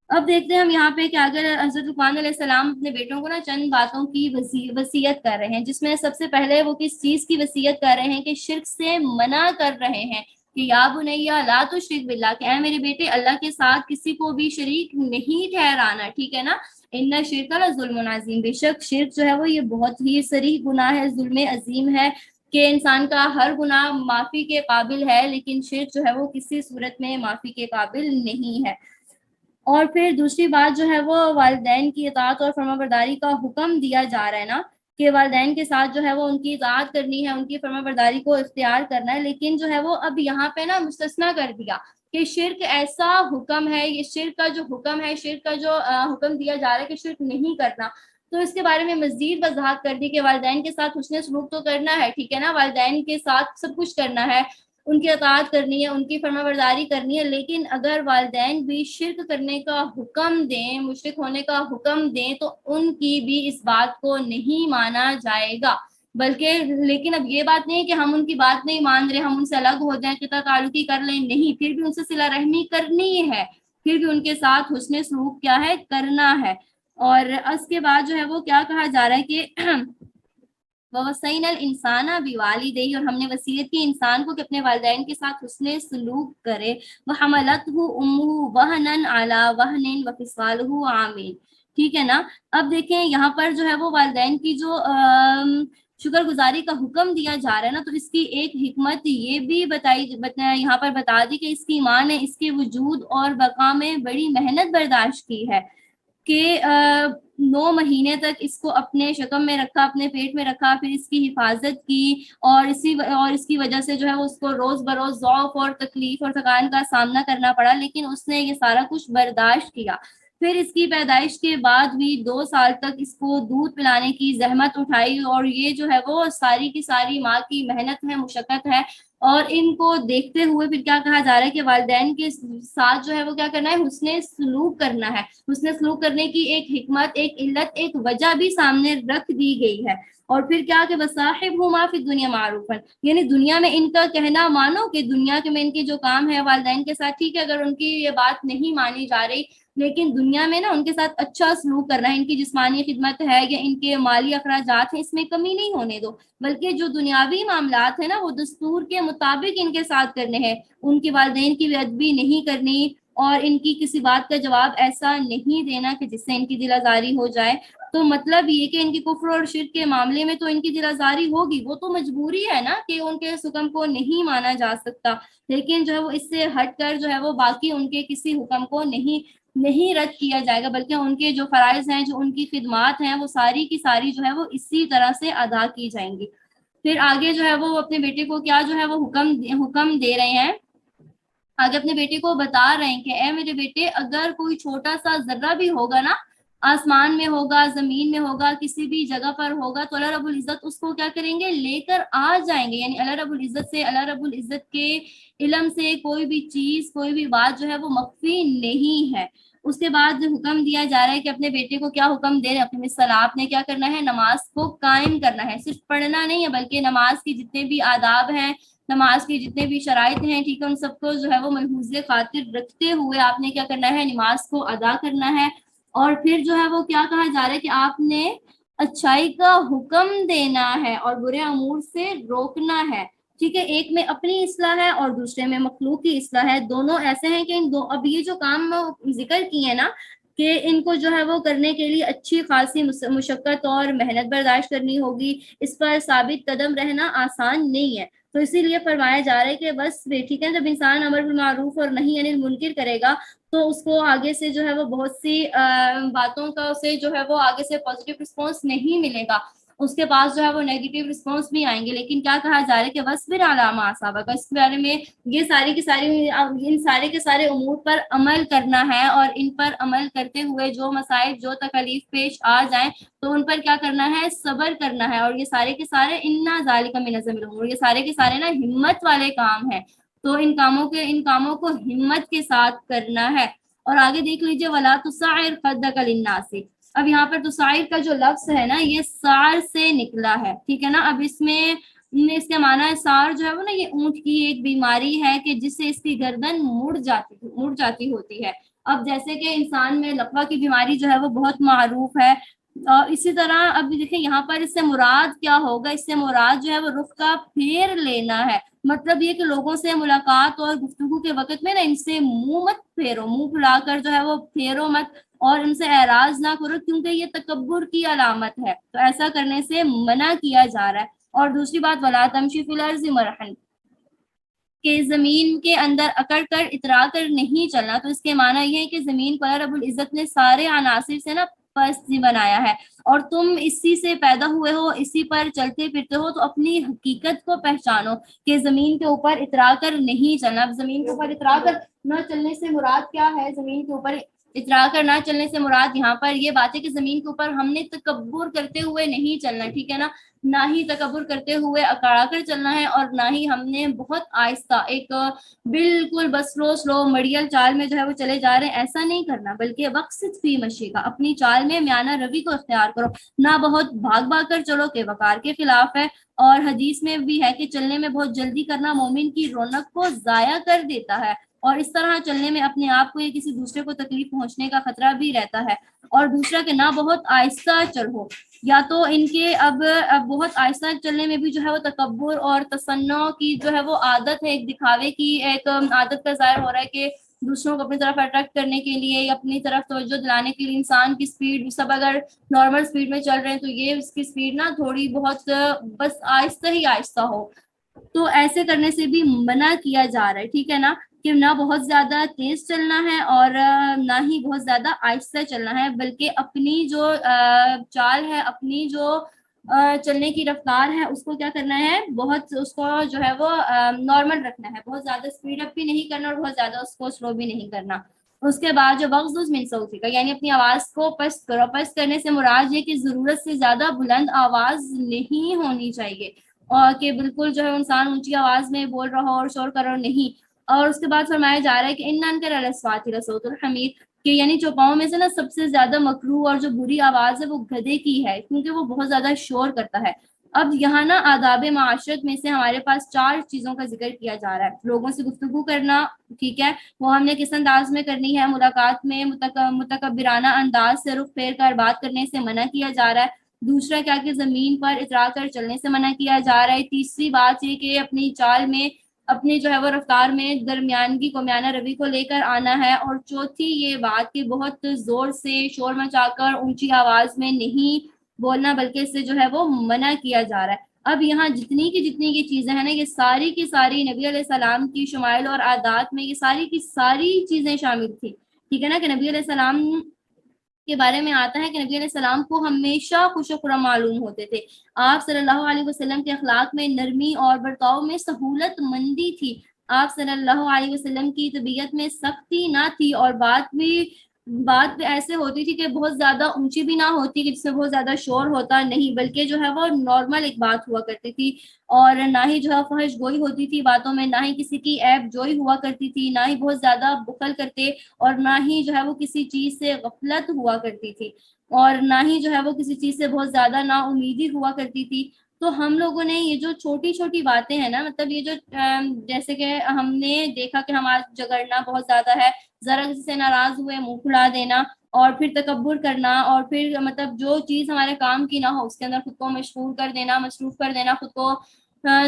A: اب دیکھتے ہیں ہم یہاں پہ کہ اگر حضرت لقمان علیہ السلام اپنے بیٹوں کو نا چند باتوں کی وصیت کر رہے ہیں، جس میں سب سے پہلے وہ کس چیز کی وصیت کر رہے ہیں کہ شرک سے منع کر رہے ہیں کہ یا بنیا لا تشرک باللہ، کہ اے میرے بیٹے اللہ کے ساتھ کسی کو بھی شریک نہیں ٹھہرانا، ٹھیک ہے نا۔ ان شرک لظلم عظیم، بے شک شرک جو ہے وہ یہ بہت ہی صریح گناہ ہے، ظلم عظیم ہے، کہ انسان کا ہر گناہ معافی کے قابل ہے لیکن شرک جو ہے وہ کسی صورت میں معافی کے قابل نہیں ہے۔ اور پھر دوسری بات جو ہے وہ والدین کی اطاعت اور فرمانبرداری کا حکم دیا جا رہا ہے نا، کہ والدین کے ساتھ جو ہے وہ ان کی اطاعت کرنی ہے، ان کی فرما برداری کو اختیار کرنا ہے، لیکن جو ہے وہ اب یہاں پہ نا مستثنا کر دیا کہ شرک ایسا حکم ہے، یہ شرک کا جو حکم ہے، شرک کا جو حکم دیا جا رہا ہے کہ شرک نہیں کرنا، تو اس کے بارے میں مزید وضاحت کر دی کہ والدین کے ساتھ حسن سلوک تو کرنا ہے، ٹھیک ہے نا، والدین کے ساتھ سب کچھ کرنا ہے، ان کی اطاعت کرنی ہے، ان کی فرما برداری کرنی ہے، لیکن اگر والدین بھی شرک کرنے کا حکم دیں، مشرک ہونے کا حکم دیں، تو ان کی بھی اس بات کو نہیں مانا جائے گا، بلکہ لیکن اب یہ بات نہیں کہ ہم ان کی بات نہیں مان رہے، ہم ان سے الگ ہو جائیں، قطع تعلقی کر لیں، نہیں، پھر بھی ان سے صلہ رحمی کرنی ہے، پھر بھی ان کے ساتھ حسن سلوک کیا ہے، کرنا ہے۔ اور اس کے بعد جو ہے وہ کیا کہا جا رہا ہے کہ وَوَصَّيْنَا الْإِنسَانَ بِوَالِدَيْهِ، اور ہم نے وصیت کی انسان کو کہ اپنے والدین کے ساتھ حسن سلوک کرے، وَحَمَلَتْهُ أُمُّهُ وَهْنًا عَلَى وَهْنٍ وَفِصَالُهُ عَامٍ، ٹھیک ہے نا۔ اب دیکھیں یہاں پر جو ہے وہ والدین کی جو شکر گزاری کا حکم دیا جا رہا ہے نا، تو اس کی ایک حکمت یہ بھی یہاں پر بتا دی کہ اس کی ماں نے اس کے وجود اور بقا میں بڑی محنت برداشت کی ہے، کہ 9 مہینے تک اس کو اپنے شکم میں رکھا، اپنے پیٹ میں رکھا، پھر اس کی حفاظت کی، اور اس کی وجہ سے جو ہے اس کو روز بروز ضعف اور تکلیف اور تھکان کا سامنا کرنا پڑا، لیکن اس نے یہ سارا کچھ برداشت کیا۔ پھر اس کی پیدائش کے بعد بھی 2 سال تک اس کو دودھ پلانے کی زحمت اٹھائی، اور یہ جو ہے وہ ساری کی ساری ماں کی محنت ہے، مشقت ہے، اور ان کو دیکھتے ہوئے پھر کیا کہا جا رہا ہے کہ والدین کے ساتھ جو ہے وہ کیا کرنا ہے، حسن سلوک کرنا ہے۔ حسن سلوک کرنے کی ایک حکمت، ایک علت، ایک وجہ بھی سامنے رکھ دی گئی ہے، اور پھر کیا کہ وصاحبہما فی الدنیا معروفا، یعنی دنیا میں ان کا کہنا مانو، کہ دنیا کے میں ان کی جو کام ہے والدین کے ساتھ، ٹھیک ہے، اگر ان کی یہ بات نہیں مانی جا رہی، لیکن دنیا میں نا ان کے ساتھ اچھا سلوک کرنا ہے، ان کی جسمانی خدمت ہے یا ان کے مالی اخراجات ہیں، اس میں کمی نہیں ہونے دو، بلکہ جو دنیاوی معاملات ہیں نا وہ دستور کے مطابق ان کے ساتھ کرنے ہیں، ان کے والدین کی بے ادبی نہیں کرنی، اور ان کی کسی بات کا جواب ایسا نہیں دینا کہ جس سے ان کی دل آزاری ہو جائے۔ تو مطلب یہ کہ ان کی کفر اور شرک کے معاملے میں تو ان کی دل آزاری ہوگی، وہ تو مجبوری ہے نا کہ ان کے حکم کو نہیں مانا جا سکتا، لیکن جو ہے وہ اس سے ہٹ کر جو ہے وہ باقی ان کے کسی حکم کو نہیں رد کیا جائے گا، بلکہ ان کے جو فرائض ہیں، جو ان کی خدمات ہیں، وہ ساری کی ساری جو ہے وہ اسی طرح سے ادا کی جائیں گی۔ پھر آگے جو ہے وہ اپنے بیٹے کو کیا جو ہے وہ حکم دے رہے ہیں، آگے اپنے بیٹے کو بتا رہے ہیں کہ اے میرے بیٹے، اگر کوئی چھوٹا سا ذرہ بھی ہوگا نا، آسمان میں ہوگا، زمین میں ہوگا، کسی بھی جگہ پر ہوگا، تو اللہ رب العزت اس کو کیا کریں گے، لے کر آ جائیں گے، یعنی اللہ رب العزت کے علم سے کوئی بھی چیز، کوئی بھی بات جو ہے وہ مخفی نہیں ہے۔ اس کے بعد حکم دیا جا رہا ہے کہ اپنے بیٹے کو کیا حکم دے رہے ہیں، اپنے صلاح نے کیا کرنا ہے، نماز کو قائم کرنا ہے، صرف پڑھنا نہیں ہے، بلکہ نماز کی جتنے بھی آداب ہیں، نماز کی جتنے بھی شرائط ہیں، ٹھیک ہے، ان سب کو جو ہے وہ ملحوظ خاطر رکھتے ہوئے آپ نے کیا کرنا ہے، نماز کو ادا کرنا ہے۔ اور پھر جو ہے وہ کیا کہا جا رہا ہے کہ آپ نے اچھائی کا حکم دینا ہے اور برے امور سے روکنا ہے، ٹھیک ہے، ایک میں اپنی اصلاح ہے اور دوسرے میں مخلوق کی اصلاح ہے، دونوں ایسے ہیں کہ اب یہ جو کام ذکر کیے نا کہ ان کو جو ہے وہ کرنے کے لیے اچھی خاصی مشقت اور محنت برداشت کرنی ہوگی، اس پر ثابت قدم رہنا آسان نہیں ہے، تو اسی لیے فرمایا جا رہا ہے کہ بس ٹھیک ہے، جب انسان امر بالمعروف اور نہی عن المنکر کرے گا تو اس کو آگے سے جو ہے وہ بہت سی باتوں کا اسے جو ہے وہ آگے سے پازیٹیو رسپانس نہیں ملے گا، اس کے پاس جو ہے وہ نیگیٹو رسپانس بھی آئیں گے، لیکن کیا کہا جا رہا ہے کہ وَاصْبِرْ عَلَىٰ مَا أَصَابَكَ، اس کے بارے میں یہ ساری کی ساری ان سارے کے سارے امور پر عمل کرنا ہے، اور ان پر عمل کرتے ہوئے جو مصائب، جو تکالیف پیش آ جائیں تو ان پر کیا کرنا ہے، صبر کرنا ہے، اور یہ سارے کے سارے اِنَّا ذَلِكَ مِنْ عَزْمِ الْأُمُورِ، یہ سارے کے سارے نا ہمت والے کام ہیں، تو ان کاموں کو ہمت کے ساتھ کرنا ہے۔ اور آگے دیکھ لیجئے وَلَا تُصَعِّرْ خَدَّكَ لِلنَّاسِ، اب یہاں پر تُصَعِّرْ کا جو لفظ ہے نا یہ سار سے نکلا ہے، ٹھیک ہے نا، اب اس کے معنی ہے سار جو ہے وہ نا یہ اونٹ کی ایک بیماری ہے کہ جس سے اس کی گردن مڑ جاتی ہوتی ہے، اب جیسے کہ انسان میں لقوہ کی بیماری جو ہے وہ بہت معروف ہے، اور اسی طرح اب دیکھیں یہاں پر اس سے مراد کیا ہوگا، اس سے مراد جو ہے وہ رخ کا پھیر لینا ہے، مطلب یہ کہ لوگوں سے ملاقات اور گفتگو کے وقت میں نا ان سے منہ مت پھیرو، منہ پھلا کر جو ہے وہ پھیرو مت، اور ان سے اعراض نہ کرو، کیونکہ یہ تکبر کی علامت ہے، تو ایسا کرنے سے منع کیا جا رہا ہے۔ اور دوسری بات وَلَا تَمْشِ فِي الْأَرْضِ مَرَحًا، کہ زمین کے اندر اکڑ کر اترا کر نہیں چلنا، تو اس کے معنی یہ ہے کہ زمین پر رب العزت نے سارے عناصر سے نا پست بنایا ہے، اور تم اسی سے پیدا ہوئے ہو، اسی پر چلتے پھرتے ہو، تو اپنی حقیقت کو پہچانو کہ زمین کے اوپر اترا کر نہیں چلنا۔ اب زمین کے اوپر اترا کر نہ چلنے سے مراد کیا ہے؟ زمین کے اوپر اترا کر نہ چلنے سے مراد یہاں پر یہ بات ہے کہ زمین کے اوپر ہم نے تکبر کرتے ہوئے نہیں چلنا، ٹھیک ہے نا، نہ ہی تکبر کرتے ہوئے اکڑا کر چلنا ہے، اور نہ ہی ہم نے بہت آہستہ ایک بالکل بس سلو مڑیل چال میں جو ہے وہ چلے جا رہے ہیں، ایسا نہیں کرنا، بلکہ وقصد فی مشی کا، اپنی چال میں میانہ روی کو اختیار کرو، نہ بہت بھاگ بھاگ کر چلو کہ وقار کے خلاف ہے۔ اور حدیث میں بھی ہے کہ چلنے میں بہت جلدی کرنا مومن کی رونق کو ضائع کر دیتا ہے، اور اس طرح چلنے میں اپنے آپ کو یا کسی دوسرے کو تکلیف پہنچنے کا خطرہ بھی رہتا ہے۔ اور دوسرا کہ نہ بہت آہستہ چلو، یا تو ان کے اب بہت آہستہ چلنے میں بھی جو ہے وہ تکبر اور تصنع کی جو ہے وہ عادت ہے، ایک دکھاوے کی ایک عادت کا ظاہر ہو رہا ہے کہ دوسروں کو اپنی طرف اٹریکٹ کرنے کے لیے یا اپنی طرف توجہ دلانے کے لیے انسان کی سپیڈ سب اگر نارمل سپیڈ میں چل رہے ہیں تو یہ اس کی سپیڈ نا تھوڑی بہت بس آہستہ ہی آہستہ ہو، تو ایسے کرنے سے بھی منع کیا جا رہا ہے، ٹھیک ہے نا، کہ نہ بہت زیادہ تیز چلنا ہے اور نہ ہی بہت زیادہ آہستہ چلنا ہے، بلکہ اپنی جو چال ہے، اپنی جو چلنے کی رفتار ہے، اس کو کیا کرنا ہے، بہت اس کو جو ہے وہ نارمل رکھنا ہے، بہت زیادہ اسپیڈ اپ بھی نہیں کرنا اور بہت زیادہ اس کو سلو بھی نہیں کرنا۔ اس کے بعد جو وغض من صوتک کا، یعنی اپنی آواز کو پست کرو، پست کرنے سے مراد یہ کہ ضرورت سے زیادہ بلند آواز نہیں ہونی چاہیے، اور کہ بالکل جو ہے انسان اونچی آواز میں بول رہا ہو اور شور کر رہا ہو، نہیں۔ اور اس کے بعد فرمایا جا رہا ہے کہ ان انکر الاصوات لصوت الحمیر، کہ یعنی چوپاؤں میں سے نا سب سے زیادہ مکروہ اور جو بری آواز ہے وہ گدھے کی ہے، کیونکہ وہ بہت زیادہ شور کرتا ہے۔ اب یہاں نا آداب معاشرت میں سے ہمارے پاس 4 چیزوں کا ذکر کیا جا رہا ہے۔ لوگوں سے گفتگو کرنا، ٹھیک ہے، وہ ہم نے کس انداز میں کرنی ہے؟ ملاقات میں متکبرانہ انداز سے رخ پھیر کر بات کرنے سے منع کیا جا رہا ہے۔ دوسرا کیا کہ زمین پر اترا کر چلنے سے منع کیا جا رہا ہے۔ تیسری بات یہ کہ اپنی چال میں، اپنی جو ہے وہ رفتار میں درمیانگی کو، میانہ روی کو لے کر آنا ہے۔ اور چوتھی یہ بات کہ بہت زور سے شور مچا کر اونچی آواز میں نہیں بولنا، بلکہ اس سے جو ہے وہ منع کیا جا رہا ہے۔ اب یہاں جتنی کی چیزیں ہیں نا، یہ ساری کی ساری نبی علیہ السلام کی شمائل اور عادات میں یہ ساری کی ساری چیزیں شامل تھی، ٹھیک ہے نا، کہ نبی علیہ السلام کے بارے میں آتا ہے کہ نبی علیہ السلام کو ہمیشہ خوش و خرم معلوم ہوتے تھے۔ آپ صلی اللہ علیہ وسلم کے اخلاق میں نرمی اور برتاؤ میں سہولت مندی تھی۔ آپ صلی اللہ علیہ وسلم کی طبیعت میں سختی نہ تھی، اور بات بھی ایسے ہوتی تھی کہ بہت زیادہ اونچی بھی نہ ہوتی کہ جس میں بہت زیادہ شور ہوتا، نہیں، بلکہ جو ہے وہ نارمل ایک بات ہوا کرتی تھی، اور نہ ہی جو ہے فحش گوئی ہوتی تھی باتوں میں، نہ ہی کسی کی عیب جوئی ہوا کرتی تھی، نہ ہی بہت زیادہ بخل کرتے، اور نہ ہی جو ہے وہ کسی چیز سے غفلت ہوا کرتی تھی، اور نہ ہی جو ہے وہ کسی چیز سے بہت زیادہ نا امیدی ہوا کرتی تھی۔ تو ہم لوگوں نے یہ جو چھوٹی چھوٹی باتیں ہیں نا، مطلب یہ جو جیسے کہ ہم نے دیکھا کہ ہمارا جھگڑنا بہت زیادہ ہے، ذرا کسی سے ناراض ہوئے منہ پھلا دینا، اور پھر تکبر کرنا، اور پھر مطلب جو چیز ہمارے کام کی نہ ہو اس کے اندر خود کو مشغول کر دینا، مصروف کر دینا، خود کو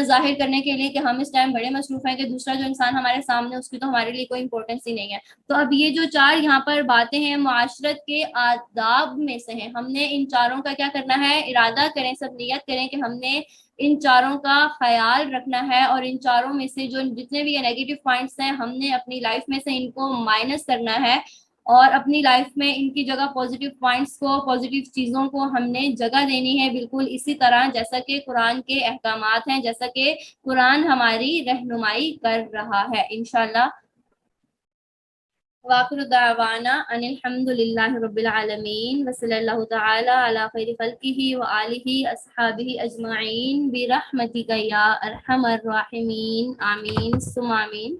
A: ظاہر کرنے کے لیے کہ ہم اس ٹائم بڑے مصروف ہیں، کہ دوسرا جو انسان ہمارے سامنے اس کی تو ہمارے لیے کوئی امپورٹنس ہی نہیں ہے۔ تو اب یہ جو 4 یہاں پر باتیں ہیں معاشرت کے آداب میں سے ہیں، ہم نے ان 4 کا کیا کرنا ہے؟ ارادہ کریں، سب نیت کریں کہ ہم نے ان 4 کا خیال رکھنا ہے، اور ان 4 میں سے جو جتنے بھی نیگیٹو پوائنٹس ہیں ہم نے اپنی لائف میں سے ان کو مائنس کرنا ہے، اور اپنی لائف میں ان کی جگہ پازیٹیو پوائنٹس کو، پازیٹیو چیزوں کو ہم نے جگہ دینی ہے، بالکل اسی طرح جیسا کہ قرآن کے احکامات ہیں، جیسا کہ قرآن ہماری رہنمائی کر رہا ہے انشاءاللہ۔ وآخر دعوانا ان الحمد للہ رب العالمین، وصلی اللہ تعالی علی خیر خلقہ وآلہ اصحابہ اجمعین برحمتک یا ارحم الراحمین، آمین ثم آمین۔